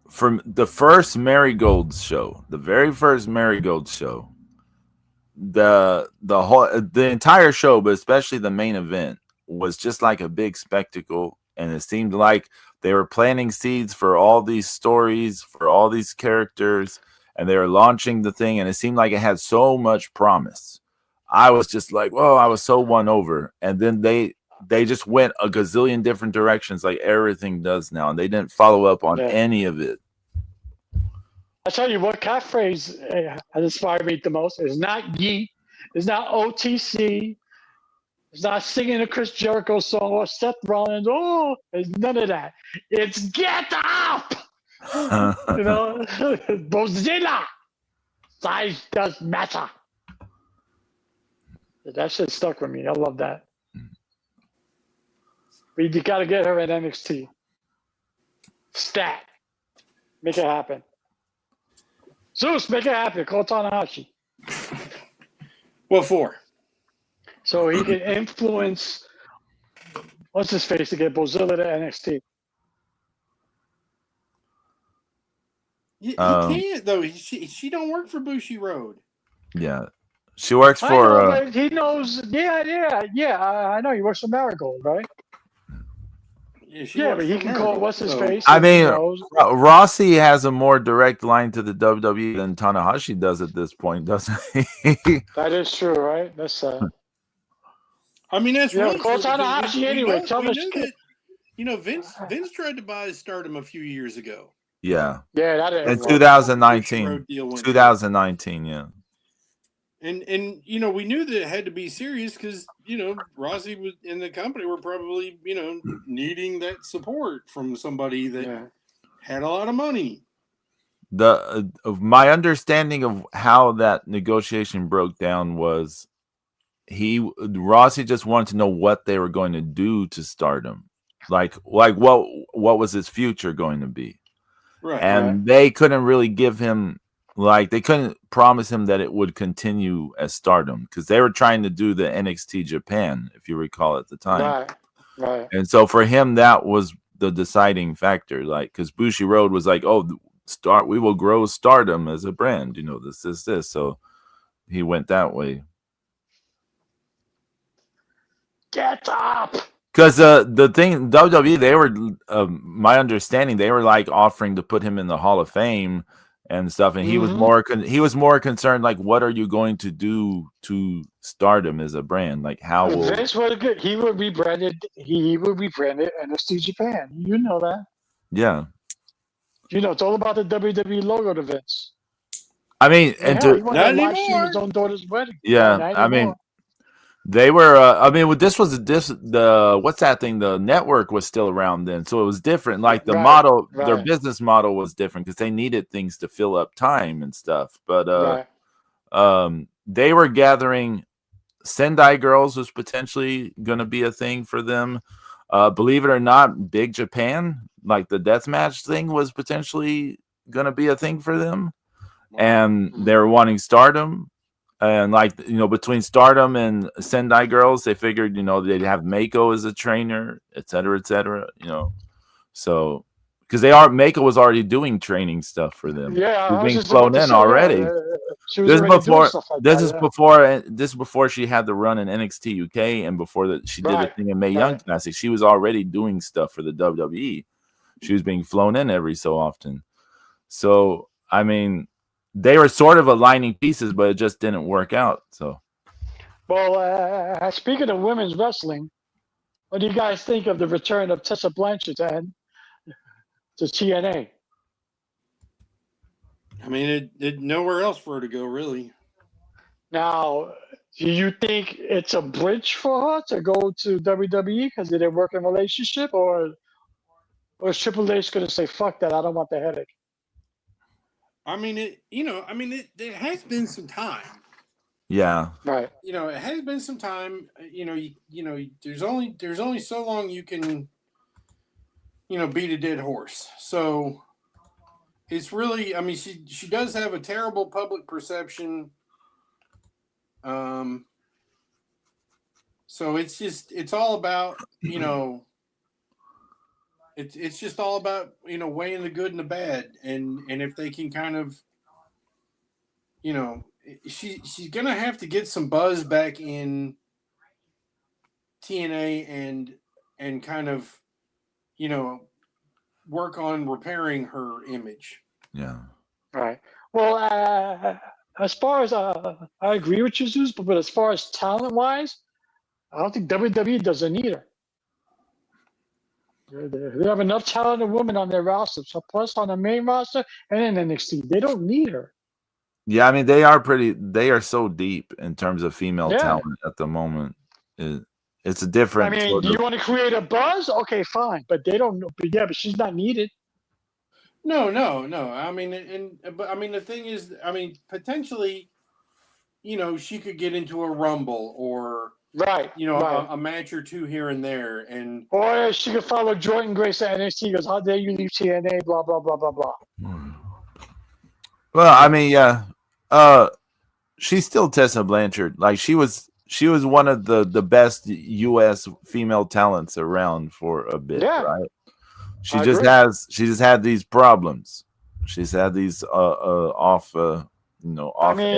from the first Marigolds show, the very first Marigolds show, the entire show, but especially the main event, was just like a big spectacle, and it seemed like they were planting seeds for all these stories, for all these characters, and they were launching the thing, and it seemed like it had so much promise. I was just like, whoa, I was so won over. And then they just went a gazillion different directions like everything does now, and they didn't follow up on any of it. I tell you what catchphrase has inspired me the most is not Yeet, it's not OTC, it's not singing a Chris Jericho song or Seth Rollins. Oh, it's none of that. It's Get Up! You know, Bozilla! Size does matter. That shit stuck with me. I love that. But you got to get her at NXT. Stat. Make it happen. Zeus, make it happen. Call Tanahashi. What for? So he can influence, what's his face, to get Bozilla to NXT. He can't, though. She don't work for Bushi Road. Yeah. She works for. But he knows. Yeah. I know he works for Marigold, right? Yeah, but he can call what's his face. I mean, Rossi has a more direct line to the WWE than Tanahashi does at this point, doesn't he? That is true, right? That's. I mean, that's really call Tanahashi anyway. We knew that. You know, Vince Tried to buy Stardom a few years ago. Yeah. Yeah, that is. In 2019. 2019, yeah. And you know, we knew that it had to be serious because, you know, Rossi was in the company were probably, you know, needing that support from somebody that had a lot of money. My understanding of how that negotiation broke down was Rossi just wanted to know what they were going to do to Stardom. Like what was his future going to be? Right. And they couldn't really give him, like, they couldn't promise him that it would continue as Stardom because they were trying to do the NXT Japan, if you recall at the time. Right. And so for him, that was the deciding factor. Like, because Bushi Road was like, oh, we will grow Stardom as a brand. You know, this. So he went that way. Get up! Because the thing, WWE, they were, my understanding, they were like offering to put him in the Hall of Fame and stuff, and he was more concerned, like, what are you going to do to Stardom as a brand? Like, how will Vince would good? He would rebrand it. He would rebrand it NXT Japan. You know that. Yeah. You know, it's all about the WWE logo to Vince. I mean, he wanted to live stream his own daughter's wedding. Yeah, I mean. They were. This was the what's that thing? The network was still around then, so it was different. Like the model, their business model was different because they needed things to fill up time and stuff. But they were gathering. Sendai Girls was potentially going to be a thing for them. Believe it or not, Big Japan, like the deathmatch thing, was potentially going to be a thing for them, and they were wanting Stardom. And like, you know, between Stardom and Sendai Girls, they figured, you know, they'd have Mako as a trainer, et cetera, you know. So, because Mako was already doing training stuff for them. Yeah, being flown in already. This is before she had the run in NXT UK and before that she did a thing in Mae Young Classic. She was already doing stuff for the WWE. She was being flown in every so often. So, I mean, they were sort of aligning pieces, but it just didn't work out. So, well, speaking of women's wrestling, what do you guys think of the return of Tessa Blanchard to TNA? I mean, it nowhere else for her to go, really. Now, Do you think it's a bridge for her to go to WWE because of their working relationship, or is Triple H going to say, "Fuck that, I don't want the headache"? I mean, it has been some time. Yeah. Right. It has been some time. There's only so long you can, beat a dead horse. So it's really, I mean, she does have a terrible public perception. So it's all about, it's just all about, weighing the good and the bad, and if they can kind of, she's gonna have to get some buzz back in TNA, and kind of, work on repairing her image. Yeah. Right. Well, as far as I agree with you, Zeus, but as far as talent-wise, I don't think WWE doesn't need her. They have enough talented women on their roster, so plus on the main roster and in NXT. They don't need her. Yeah, I mean they are so deep in terms of female talent at the moment. It's a different. I mean, do you want to create a buzz? Okay, fine, but they don't. But she's not needed. No. I mean, but I mean, the thing is, I mean, potentially, she could get into a Rumble, or a match or two here and there, or she could follow Jordan Grace at NXT. Goes, how dare you leave TNA? Blah blah blah blah blah. Well, I mean, yeah, she's still Tessa Blanchard. Like she was one of the best U.S. female talents around for a bit, right? She just had these problems. She's had these off air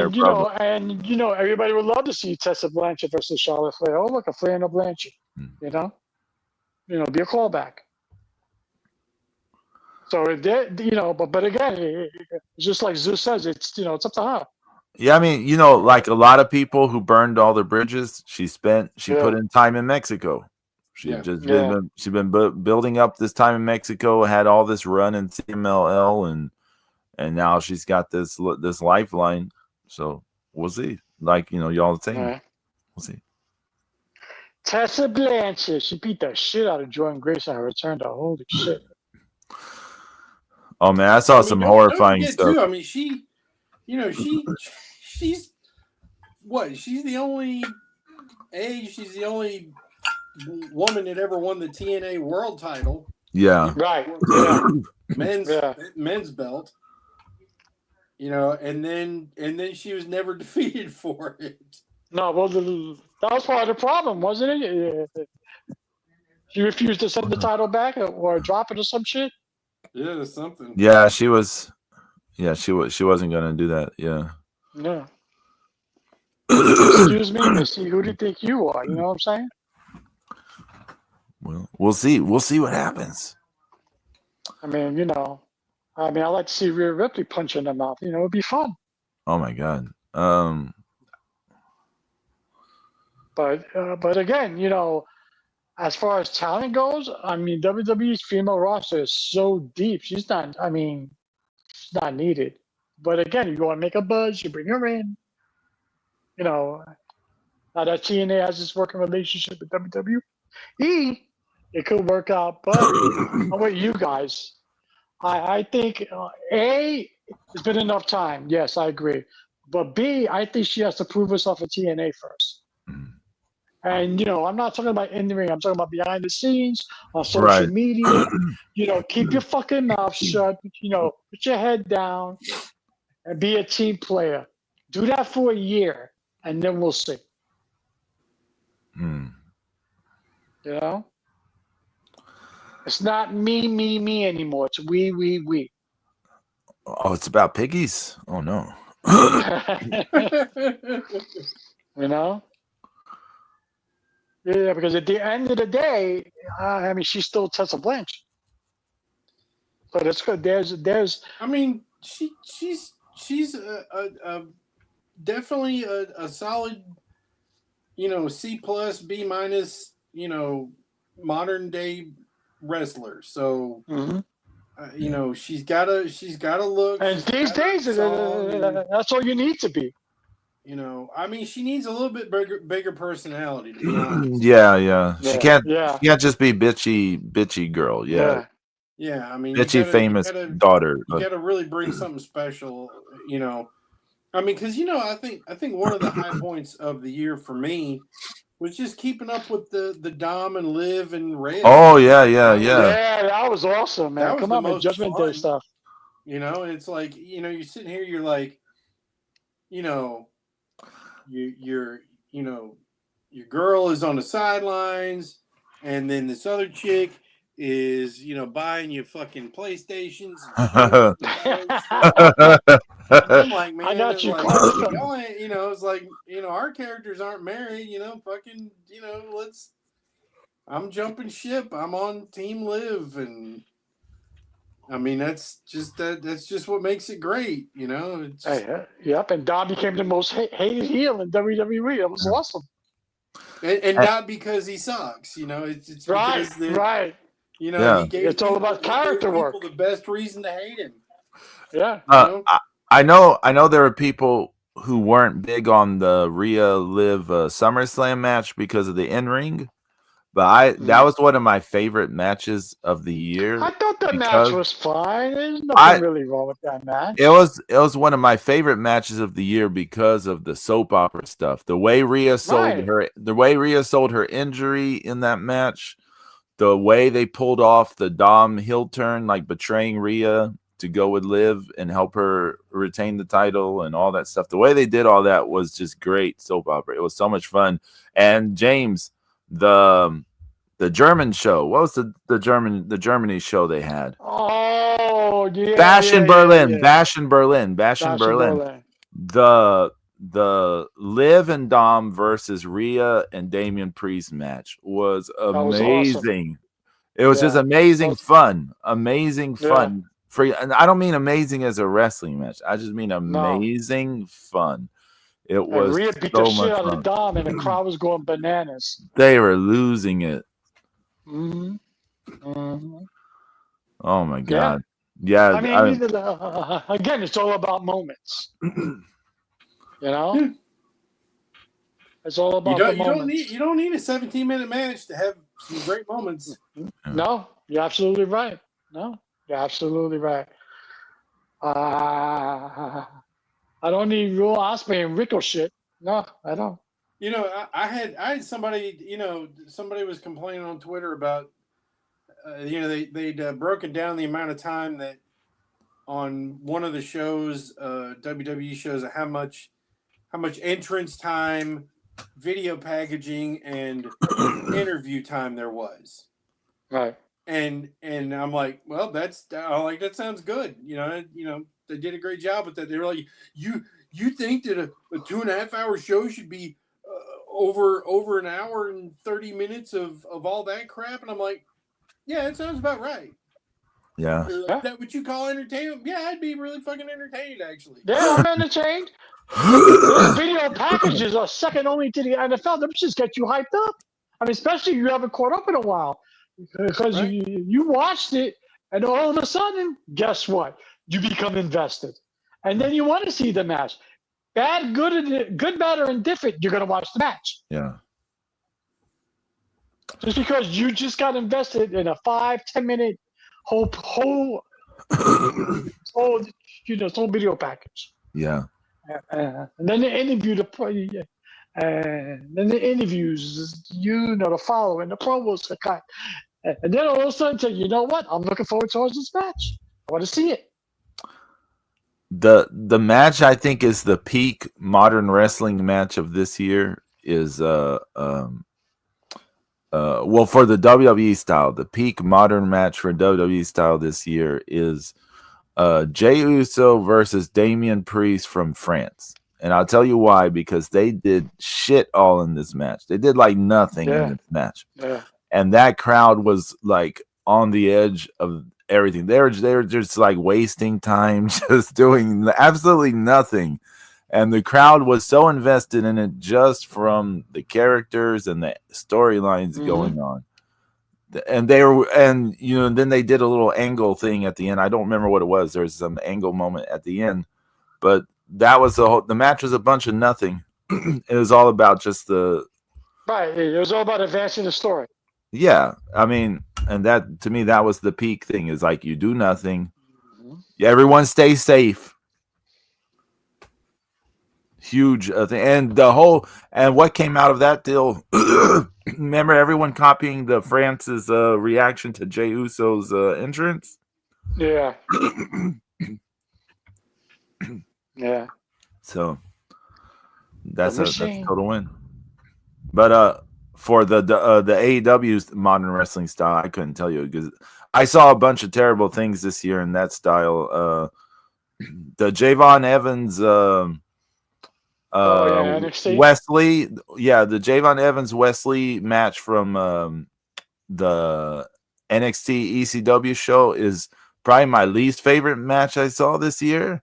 problems. Everybody would love to see Tessa Blanchard versus Charlotte Flair. Oh, look, a Flair and a Blanchard. Be a callback. So but again, it's just like Zeus says, it's up to her. Yeah, I mean, like a lot of people who burned all their bridges, she put in time in Mexico. She's been building up this time in Mexico, had all this run in CMLL, and now she's got this lifeline. So we'll see. Like y'all saying, we'll see. Tessa Blanchard, she beat the shit out of Jordan Grace on her return to holy shit. Oh man, I saw some horrifying stuff. Too, I mean, she's what? She's the only woman that ever won the TNA World Title. Yeah. Right. Yeah. men's belt. And then she was never defeated for it. No, well, that was part of the problem, wasn't it? She refused to send the title back or drop it or some shit. Yeah, something. Yeah, she was. Yeah, she wasn't gonna do that. Yeah. No. Excuse me, Missy. Who do you think you are? You know what I'm saying? Well, we'll see. We'll see what happens. I mean, I like to see Rhea Ripley punch in the mouth. It'd be fun. Oh my god. But again, as far as talent goes, I mean, WWE's female roster is so deep. She's not needed. But again, you want to make a buzz, you bring her in. Now that TNA has this working relationship with WWE, it could work out. But I'm with you guys. I think A, it's been enough time. Yes, I agree. But B, I think she has to prove herself at TNA first. And, I'm not talking about in the ring. I'm talking about behind the scenes, on social media. Keep your fucking mouth shut. Put your head down and be a team player. Do that for a year, and then we'll see. It's not me anymore. It's we. Oh, it's about piggies? Oh, no. Yeah, because at the end of the day, I mean, she's still Tessa Blanchard. But it's good. There's. I mean, she's definitely a solid, C+, B-, modern day wrestler. So, she's got a look. And these days, that's all you need to be. You know, I mean, she needs a little bit bigger personality, to be honest. Yeah. She can't just be bitchy girl. Yeah. Yeah, I mean, bitchy famous daughter. You got to really bring something special, you know. I mean, because you know, I think one of the high points of the year for me was just keeping up with the Dom and Liv and Rhea. Oh yeah. That was awesome, man. That was Come the on, man. most Judgment fun. Day stuff. You know, it's like, you know, you're sitting here, you're like, you know, you're you know, your girl is on the sidelines, and then this other chick is, you know, buying you fucking PlayStations. I'm like, man, I got you, like, Clark. y'all ain't, you know, it's like, you know, our characters aren't married, you know, fucking, you know, I'm jumping ship. I'm on Team Liv, and I mean, that's just what makes it great, you know. It's just, yep, and Dom became the most hated heel in WWE. It was awesome. And not because he sucks, you know. It's because you know, he gave it's all about character work. The best reason to hate him. Yeah. You know? I know there are people who weren't big on the Rhea Liv SummerSlam match because of the in-ring, but that was one of my favorite matches of the year. I thought the match was fine. There's nothing really wrong with that match. It was one of my favorite matches of the year because of the soap opera stuff. The way Rhea sold her injury in that match, the way they pulled off the Dom heel turn, like betraying Rhea to go with Liv and help her retain the title and all that stuff. The way they did all that was just great soap opera. It was so much fun. And James, the German show, what was the Germany show they had? Oh yeah, Bash in Berlin. The Liv and Dom versus Rhea and Damian Priest match was amazing. It was just amazing fun. And I don't mean amazing as a wrestling match. I just mean amazing fun. It was Rhea beat the shit out of Dom, and the crowd was going bananas. They were losing it. Mm-hmm. Mm-hmm. Oh my god! Yeah, I mean, again, it's all about moments. You know, it's all about the moments. You don't need a 17-minute match to have some great moments. No, you're absolutely right. No, you're absolutely right. I don't need Will Ospreay and Ricochet. No, I don't. You know, I had somebody. You know, somebody was complaining on Twitter about. You know, they'd broken down the amount of time that on one of the shows, WWE shows, how much entrance time, video packaging, and interview time there was. Right. And I'm like, well, that sounds good. You know, they did a great job with that. They were like, you think that a 2.5 hour show should be over an hour and 30 minutes of all that crap? And I'm like, yeah, it sounds about right. Yeah. Like, that what you call entertainment? Yeah, I'd be really fucking entertained, actually. Yeah, I'm entertained. Video packages are second only to the NFL. Them just get you hyped up. I mean, especially if you haven't caught up in a while. Because you watched it, and all of a sudden, guess what? You become invested. And then you want to see the match. Bad, good, bad, or indifferent, you're going to watch the match. Yeah. Just because you just got invested in a 5-10 minute whole video package. Yeah. And then the interview, and then the interviews, the follow and the promos are cut. And then all of a sudden, say, you know what? I'm looking forward towards this match. I want to see it. The match I think is the peak modern wrestling match of this year is well, for the WWE style, the peak modern match for WWE style this year is Jey Uso versus Damian Priest from France. And I'll tell you why, because they did shit all in this match. They did like nothing in this match. Yeah. And that crowd was like on the edge of everything. They were just like wasting time, just doing absolutely nothing. And the crowd was so invested in it just from the characters and the storylines going on. And then they did a little angle thing at the end. I don't remember what it was. There was some angle moment at the end, but that was the match was a bunch of nothing. It was all about just the right. It was all about advancing the story. Yeah, I mean, and that to me that was the peak thing. Is like you do nothing, Mm-hmm. everyone stay safe. Huge thing, and what came out of that deal. Remember everyone copying the France's reaction to Jey Uso's entrance. Yeah. Yeah. So that's a machine. total win. But for the AEW's modern wrestling style, I couldn't tell you because I saw a bunch of terrible things this year in that style. The Javon Evans, NXT? Wesley, the Javon Evans Wesley match from the NXT ECW show is probably my least favorite match I saw this year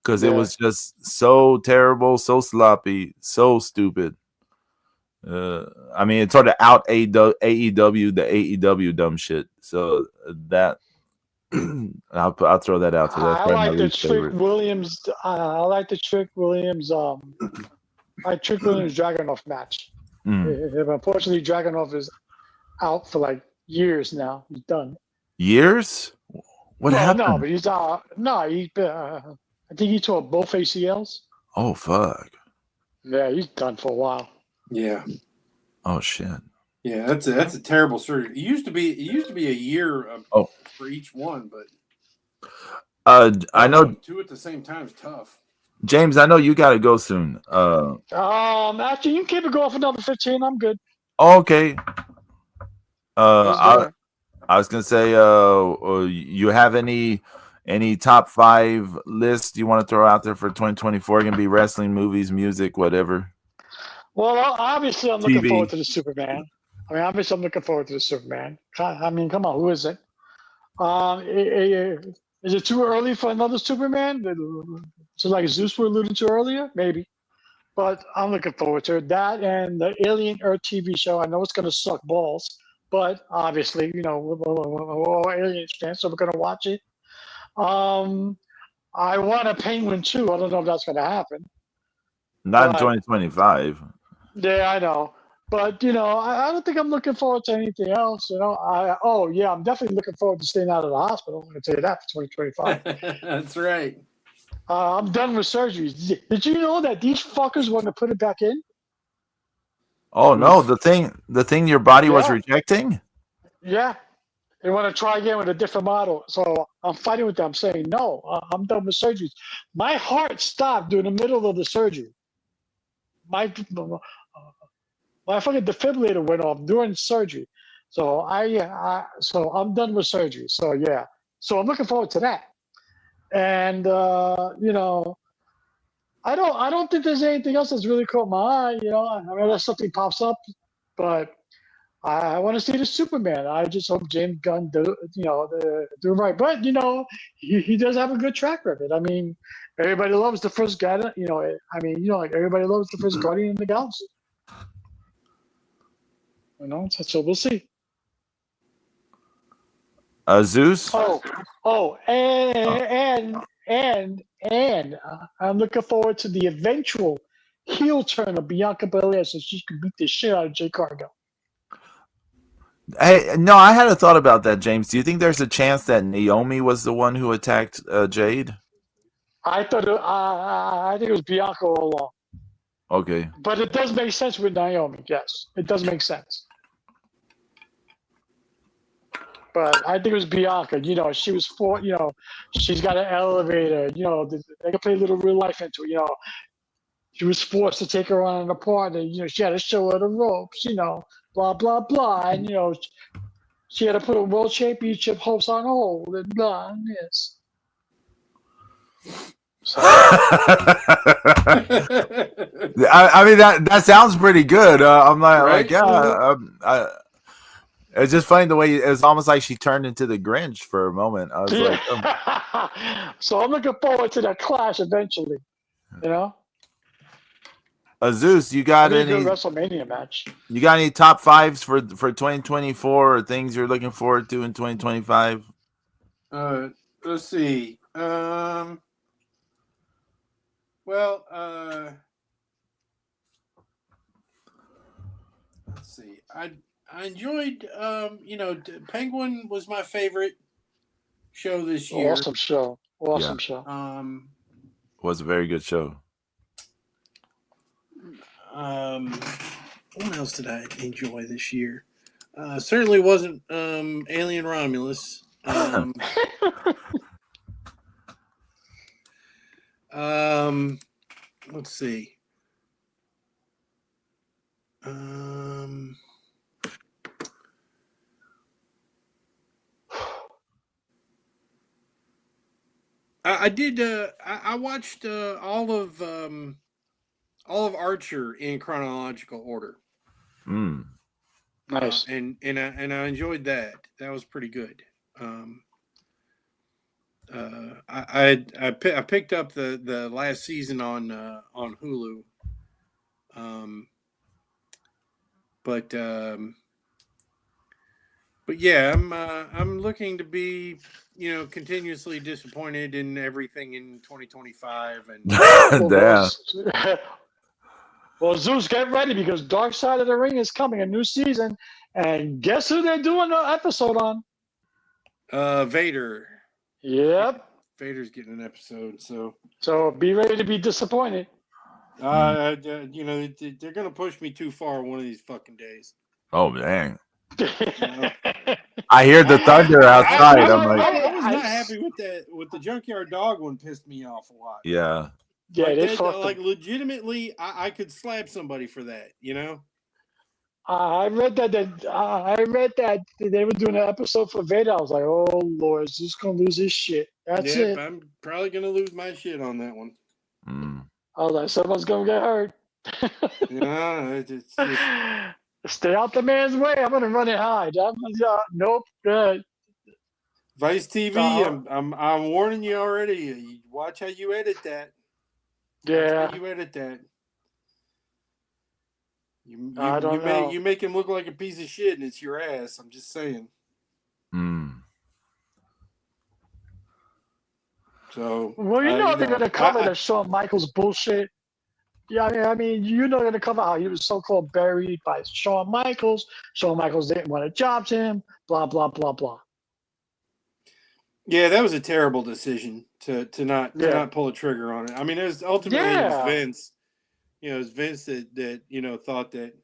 because it was just so terrible, so sloppy, so stupid. I mean, it sort of out AEW the AEW dumb shit. So that I'll throw that out there. That's I probably my like the least Trick favorite. Williams. I like the Trick Williams. Trick Williams Dragunov match. Unfortunately, Dragunov is out for like years now. He's done. Years? What happened? No, but he's out. No, I think he tore both ACLs. Oh fuck. Yeah, he's done for a while. Yeah. Oh shit. Yeah, that's a terrible surgery. It used to be a year for each one, but I know two at the same time is tough. James, I know you got to go soon. Actually, you can keep it going for another 15. I'm good. Okay. I was gonna say, you have any top 5 lists you want to throw out there for 2024? It can be wrestling, movies, music, whatever. Well, obviously, I'm looking forward to the Superman. I mean, obviously, I'm looking forward to the Superman. I mean, come on, who is it? Is it too early for another Superman? So, like Zeus were alluding to earlier, maybe. But I'm looking forward to that and the Alien Earth TV show. I know it's going to suck balls, but obviously, we're all Aliens fans, so we're going to watch it. I want a Penguin too. I don't know if that's going to happen. Not in 2025. Yeah, I know. But, I don't think I'm looking forward to anything else. I'm definitely looking forward to staying out of the hospital. I'm going to tell you that for 2025. That's right. I'm done with surgeries. Did you know that these fuckers want to put it back in? Oh, no. The thing your body was rejecting? Yeah. They want to try again with a different model. So I'm fighting with them, saying, no, I'm done with surgeries. My heart stopped during the middle of the surgery. My fucking defibrillator went off during surgery. So so I'm done with surgery. So yeah. So I'm looking forward to that. And I don't think there's anything else that's really caught my eye. I mean, unless something pops up, but I want to see the Superman. I just hope James Gunn do right. But he does have a good track record. I mean, everybody loves the first guy. Like everybody loves the first Guardian in the Galaxy. So we'll see. Zeus. And I'm looking forward to the eventual heel turn of Bianca Belair so she can beat the shit out of Jay Cargill. Hey, no, I had a thought about that, James. Do you think there's a chance that Naomi was the one who attacked Jade? I think it was Bianca all along. Okay. But it does make sense with Naomi. Yes, it does make sense. But I think it was Bianca. She was she's got an elevator. They can play a little real life into it. She was forced to take her on an apartment. She had to show her the ropes. Blah blah blah, and she had to put a world championship hopes on hold and blah. And yes. So. I mean that sounds pretty good. I'm like yeah. It's just funny the way it's almost like she turned into the Grinch for a moment. I was like, oh. So I'm looking forward to that clash eventually. Zeus, you got any WrestleMania match? You got any top 5s for 2024 or things you're looking forward to in 2025? Let's see. I don't know. Well, let's see. I enjoyed. Penguin was my favorite show this year. Awesome show. Awesome show. Was a very good show. What else did I enjoy this year? Certainly wasn't Alien Romulus. Let's see. I did. I watched all of Archer in chronological order. Nice. And I enjoyed that. That was pretty good. I picked up the last season on Hulu. But yeah, I'm looking to be continuously disappointed in everything in 2025 and Damn. Well, Zeus, get ready because Dark Side of the Ring is coming, a new season, and guess who they're doing an episode on? Vader. Yep. Vader's getting an episode, so be ready to be disappointed. They're gonna push me too far one of these fucking days. Oh dang! I hear the thunder outside. I was not happy with that. With the Junkyard Dog one, pissed me off a lot. Yeah. Yeah, like legitimately, I could slap somebody for that. I read that they were doing an episode for Vader. I was like, oh Lord, is this gonna lose his shit? That's it. I'm probably gonna lose my shit on that one. I was like, someone's gonna get hurt. It's Stay out the man's way. I'm gonna run it high. Nope. Good. Vice TV. I'm warning you already. Watch how you edit that. Yeah. You edit that. I don't know. You make him look like a piece of shit, and it's your ass. I'm just saying. So. Well, they're gonna cover the Shawn Michaels bullshit. Yeah, I mean, they're gonna cover how he was so-called buried by Shawn Michaels. Shawn Michaels didn't want to job him. Blah blah blah blah. Yeah, that was a terrible decision to not pull a trigger on it. I mean, it was ultimately it was Vince. It was Vince that thought that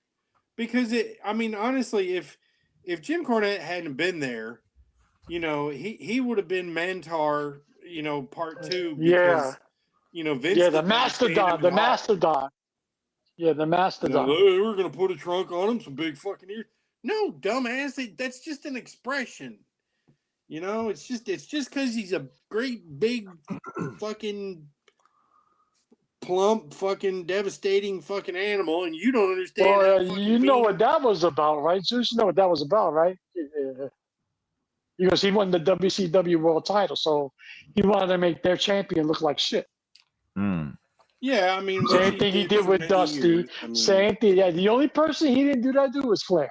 because honestly, if Jim Cornette hadn't been there, he would have been Mantar, part 2 because Vince. Yeah, the Mastodon. Yeah, the Mastodon. We're gonna put a trunk on him, some big fucking ears. No, dumbass. That's just an expression. It's just because he's a great big fucking plump fucking devastating fucking animal, and you don't understand. Well, you know what that was about, right? Zeus, you know what that was about, right? Because he won the WCW World Title, so he wanted to make their champion look like shit. Yeah, I mean, same thing he did with Dusty. Same thing. Yeah, the only person he didn't do that to was Flair.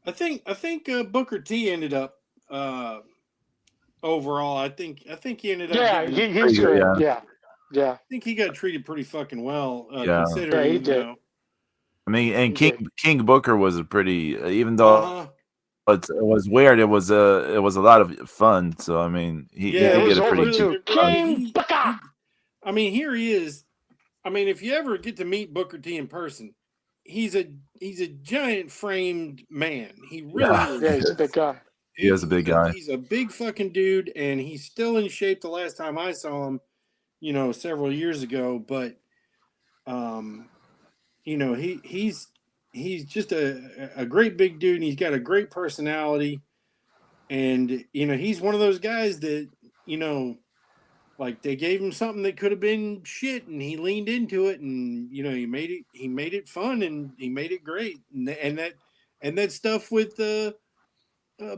I think Booker T ended up overall. I think he ended up. Yeah, he's good. Yeah. I think he got treated pretty fucking well. Yeah, Considering, he did. I mean, and King Booker was a pretty, even though it was weird, it was a lot of fun. So I mean, he did a pretty good. King Booker. I mean, here he is. I mean, if you ever get to meet Booker T in person, he's a giant framed man. He really is. Yeah, he's a big guy. He is a big guy. He's a big fucking dude, and he's still in shape. The last time I saw him, several years ago, but he's just a great big dude, and he's got a great personality, and he's one of those guys that like they gave him something that could have been shit, and he leaned into it, and he made it fun, and he made it great, and that stuff with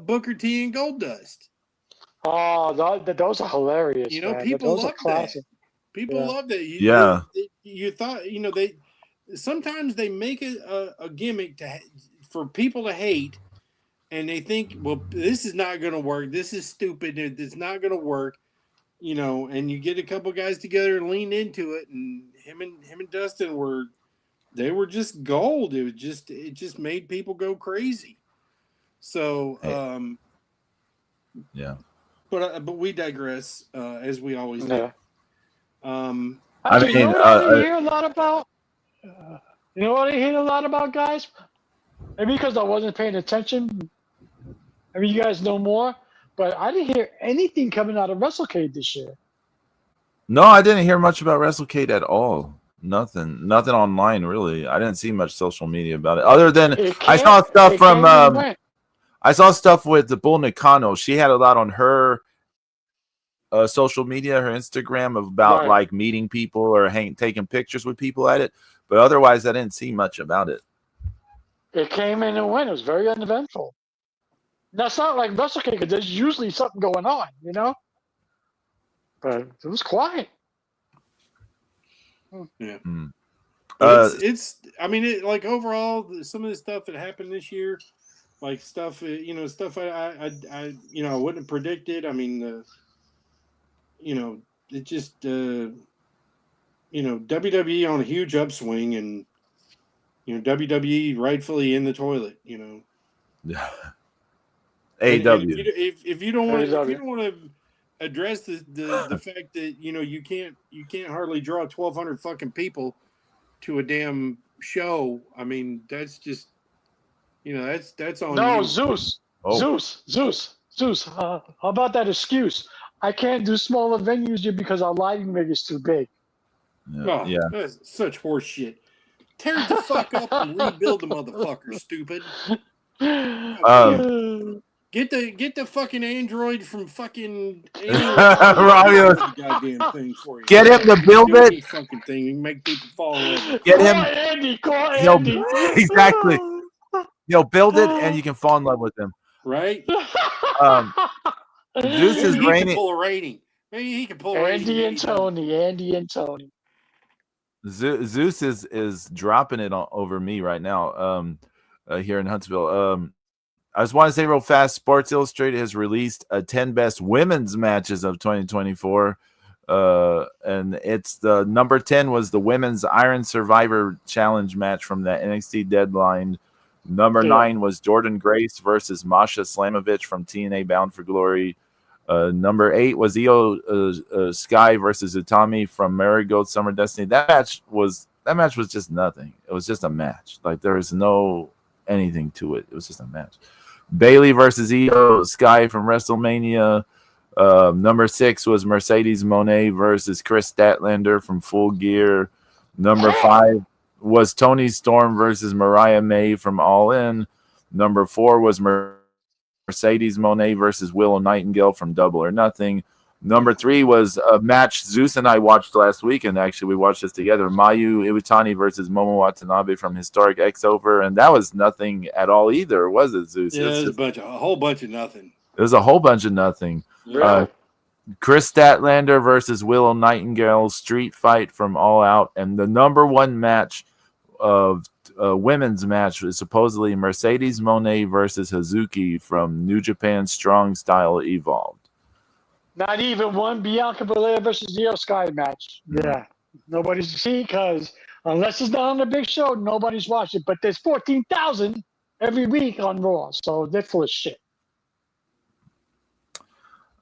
Booker T and Goldust. Oh, those are hilarious. People love that. People love that. You thought sometimes they make it a gimmick for people to hate, and they think, well, this is not going to work. This is stupid. It's not going to work. You know, and you get a couple guys together and lean into it, and him and Dustin were just gold. It just made people go crazy. So, yeah. But we digress, as we always do. Actually, you know what I hear a lot about? You know what I hear a lot about, guys? Maybe because I wasn't paying attention. Maybe you guys know more. But I didn't hear anything coming out of WrestleCade this year. No, I didn't hear much about WrestleCade at all. Nothing online really. I didn't see much social media about it. Other than I saw stuff from I saw stuff with the Bull Nakano. She had a lot on her social media, her Instagram, about like meeting people or taking pictures with people at it. But otherwise, I didn't see much about it. It came in and went. It was very uneventful. That's not like WrestleCade because there's usually something going on, you know. But it was quiet. Yeah. It's I mean, like overall, some of the stuff that happened this year, like stuff, stuff I wouldn't have predicted. I mean, it just, WWE on a huge upswing, and WWE rightfully in the toilet. Yeah. AEW. If you don't want to address the fact that you can't hardly draw 1,200 fucking people to a damn show. I mean, that's just that's on you. Zeus. How about that excuse? I can't do smaller venues here because our lighting rig is too big. Yeah. That's such horse shit. Tear it the fuck up and rebuild the motherfucker, stupid. Get the fucking android from fucking goddamn thing for you. Get him to build it. Fucking thing. You make people fall over. Get him. Call Andy. Exactly. Build it, and you can fall in love with him. Right. Zeus is reigning. He can pull a rating. Maybe he can pull a rating. Andy and Tony. Zeus is dropping it over me right now. Here in Huntsville. I just want to say real fast, Sports Illustrated has released 10 best women's matches of 2024. And it's the number 10 was the women's Iron Survivor Challenge match from the NXT deadline. Number 9 was Jordan Grace versus Masha Slamovich from TNA Bound for Glory. Number 8 was Io Sky versus Utami from Marigold Summer Destiny. That match was just nothing. It was just a match. Like there was no anything to it. It was just a match. Bailey versus Io Sky from WrestleMania. Number 6 was Mercedes Moné versus Chris Statlander from Full Gear. Number 5 was Toni Storm versus Mariah May from All In. Number 4 was Mercedes Moné versus Willow Nightingale from Double or Nothing. Number 3 was a match Zeus and I watched last week, and actually we watched this together. Mayu Iwatani versus Momo Watanabe from Historic X-Over, and that was nothing at all either, was it, Zeus? Yeah, it was a whole bunch of nothing. It was a whole bunch of nothing. Really? Chris Statlander versus Willow Nightingale street fight from All Out, and the number 1 match of women's match is supposedly Mercedes Moné versus Hazuki from New Japan Strong Style Evolved. Not even one Bianca Belair versus Io Sky match. Yeah. Nobody's seen because unless it's not on the big show, nobody's watching. But there's 14,000 every week on Raw, so they're full of shit.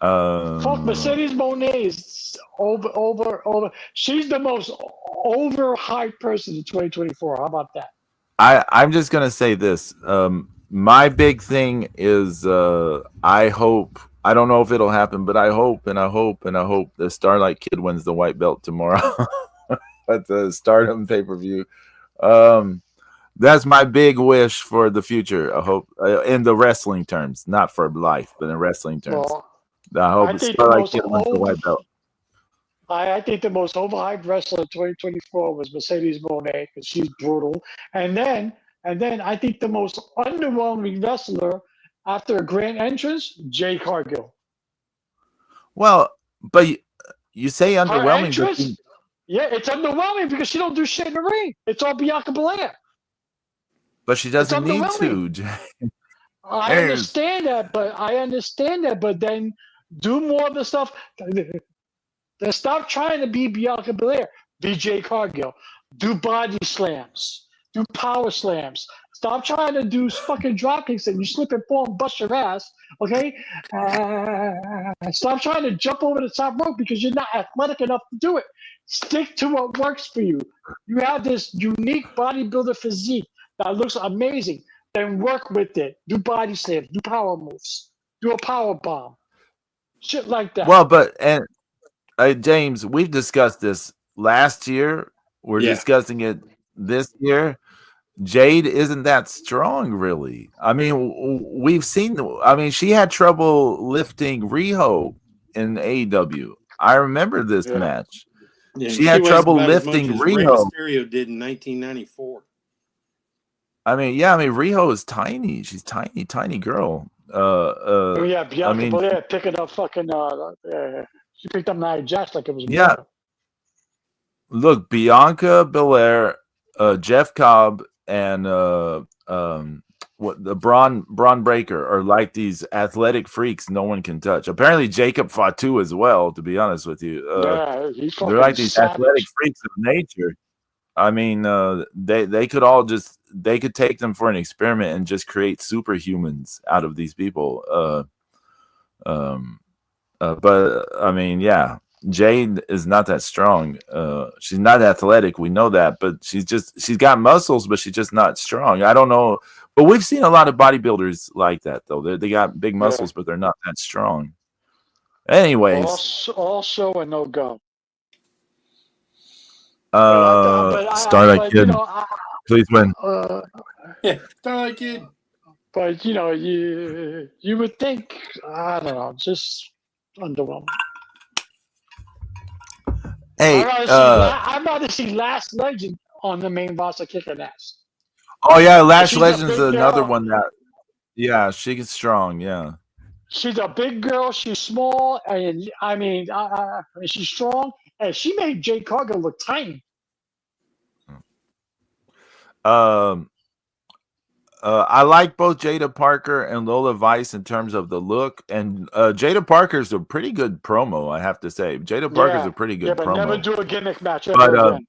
Fuck, Mercedes Moné is over. She's the most overhyped person in 2024. How about that? I'm just gonna say this. My big thing is I hope. I don't know if it'll happen, but I hope the Starlight Kid wins the white belt tomorrow at the Stardom pay-per-view. That's my big wish for the future. I hope in the wrestling terms, not for life, but in wrestling terms. Well, I hope the Starlight Kid wins the white belt. I think the most overhyped wrestler in 2024 was Mercedes Moné because she's brutal. And then I think the most underwhelming wrestler after a grand entrance, Jay Cargill. Well, but you say underwhelming. Yeah, it's underwhelming because she don't do shit in the ring. It's all Bianca Belair. But she doesn't need to. I understand that, but then do more of the stuff. Then stop trying to be Bianca Belair. Be Jade Cargill. Do body slams. Do power slams. Stop trying to do fucking drop kicks and you slip and fall and bust your ass. Okay? Stop trying to jump over the top rope because you're not athletic enough to do it. Stick to what works for you. You have this unique bodybuilder physique that looks amazing. Then work with it. Do body slams. Do power moves. Do a power bomb. Shit like that. Well, but James, we've discussed this last year. We're discussing it this year. Jade isn't that strong, really. I mean, we've seen. I mean, she had trouble lifting Riho in AEW. I remember this match. Yeah, she had trouble lifting Riho. Mysterio did in 1994. I mean, Riho is tiny. She's tiny girl. Bianca Belair picking up fucking. She picked up Nia Jax like it was. Bianca. Look, Bianca Belair, Jeff Cobb, and what the Braun Breaker are like these athletic freaks no one can touch. Apparently, Jacob Fatu as well. To be honest with you, they're like these athletic freaks of nature. I mean, they could take them for an experiment and just create superhumans out of these people. But I mean, Jade is not that strong. She's not athletic. We know that, but she's got muscles, but she's just not strong. I don't know, but we've seen a lot of bodybuilders like that though. They got big muscles, but they're not that strong. Anyways, all show and no go. Starlight Kid, please win. Starlight Kid. But you would think, I don't know, just underwhelming. Hey, I'd rather see Last Legend on the main roster kicking ass. Oh yeah, Lash Legend's another one that. She gets strong. Yeah. She's a big girl. She's small, and I mean, she's strong, and she made Jade Cargill look tiny. I like both Jada Parker and Lola Vice in terms of the look, and Jada Parker's a pretty good promo, I have to say. Jada Parker's a pretty good promo. Never do a gimmick match ever again.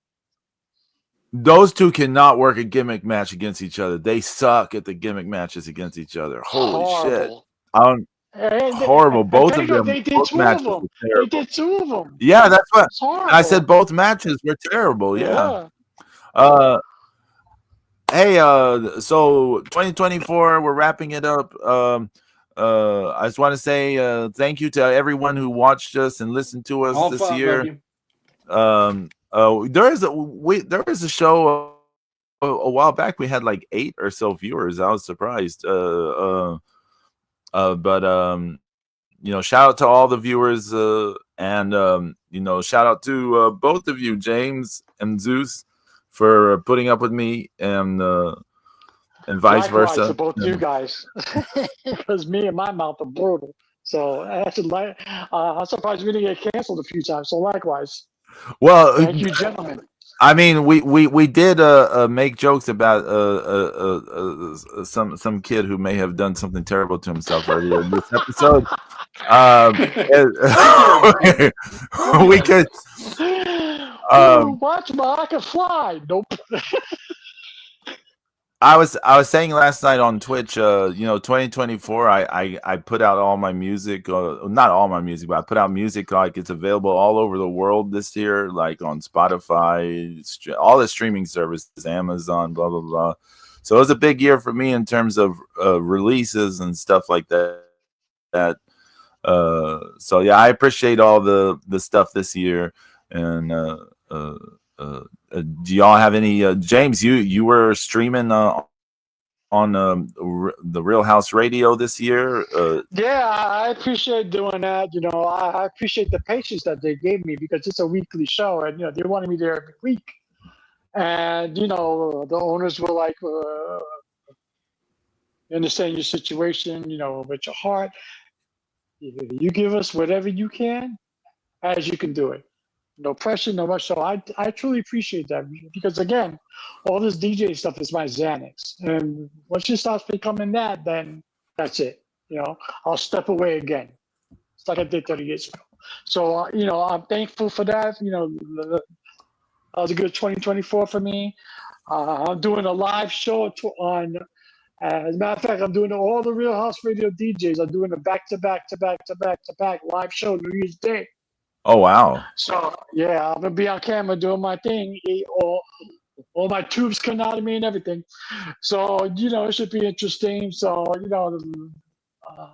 Those two cannot work a gimmick match against each other. They suck at the gimmick matches against each other. Holy shit. Horrible. Both of them. They did two of them. They did two of them. Yeah, that's what I said. Both matches were terrible. Yeah. Hey, so 2024, we're wrapping it up. I just want to say thank you to everyone who watched us and listened to us this year. There is a show a while back. We had like 8 or so viewers. I was surprised. But shout out to all the viewers, and shout out to both of you, James and Zeus, for putting up with me, and vice versa. To both you guys, because me and my mouth are brutal. So I'm surprised we didn't get canceled a few times. So likewise. Well, thank you, gentlemen. I mean, we did make jokes about some kid who may have done something terrible to himself earlier in this episode. We could. Watch my I can fly. Nope. I was saying last night on Twitch, 2024, I put out all my music, not all my music, but I put out music like it's available all over the world this year, like on Spotify, all the streaming services, Amazon, blah, blah, blah. So it was a big year for me in terms of releases and stuff like that. So yeah, I appreciate all the stuff this year. And do y'all have any James, you were streaming on the Real House Radio this year? Yeah, I appreciate doing that. I appreciate the patience that they gave me, because it's a weekly show, and they wanted me there every week. And the owners were like, understand your situation, with your heart. You give us whatever you can, as you can do it. No pressure, no rush. So I truly appreciate that, because again, all this DJ stuff is my Xanax, and once you start becoming that, then That's it. I'll step away again. It's like I did 30 years ago. So, I'm thankful for that. That was a good 2024 for me. I'm doing a live show on. As a matter of fact, I'm doing all the Real House Radio DJs. I'm doing a back-to-back live show New Year's Day. Oh, wow. So, yeah, I'm going to be on camera doing my thing. All my tubes coming out of me and everything. So, it should be interesting. So,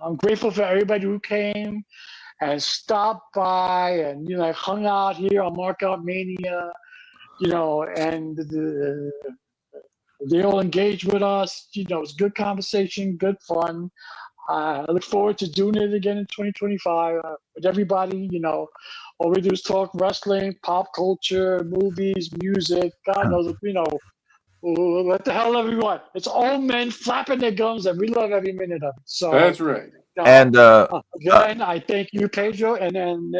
I'm grateful for everybody who came and stopped by and, hung out here on Markout Mania, and they all engaged with us. It was good conversation, good fun. I look forward to doing it again in 2025 with everybody. All we do is talk wrestling, pop culture, movies, music. God knows, what the hell everyone. It's all men flapping their gums, and we love every minute of it. So that's right. And again, I thank you, Pedro, and then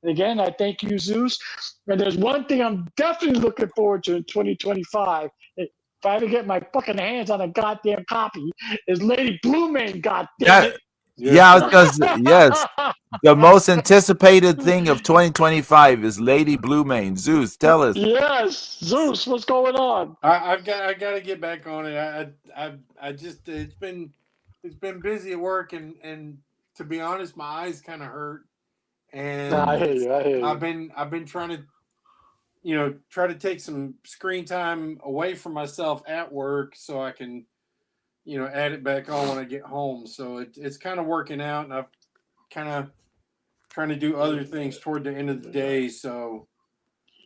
again, I thank you, Zeus. And there's one thing I'm definitely looking forward to in 2025. If I ever get my fucking hands on a goddamn copy, is Lady Blue Mane, goddamn it. Yeah, yes. The most anticipated thing of 2025 is Lady Blue Mane. Zeus, tell us. Yes, Zeus, what's going on? I got to get back on it. I just it's been busy at work and to be honest, my eyes kind of hurt. And I hear you. I've been trying to try to take some screen time away from myself at work so I can add it back on when I get home. So it's kind of working out, and I've kind of trying to do other things toward the end of the day. So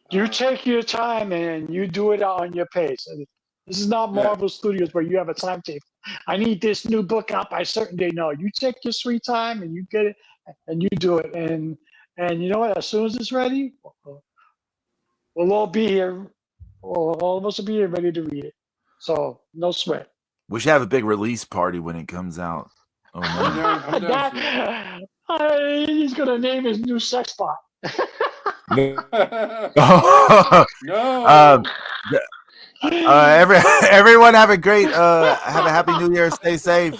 you take your time and you do it on your pace. This is not Marvel Studios where you have a timetable. I need this new book out by a certain day. No, you take your sweet time and you get it and you do it. And you know what? As soon as it's ready, we'll all be here. All of us will be here ready to read it. So no sweat. We should have a big release party when it comes out. Oh no! He's gonna name his new sex bot. No. Everyone have a great have a happy New Year. Stay safe.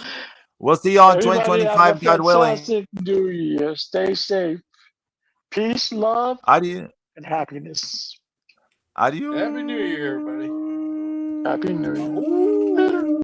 We'll see you on 2025, God willing. New Year. Stay safe. Peace, love, Adieu. and happiness. Adieu. Happy New Year, everybody. Happy New Year.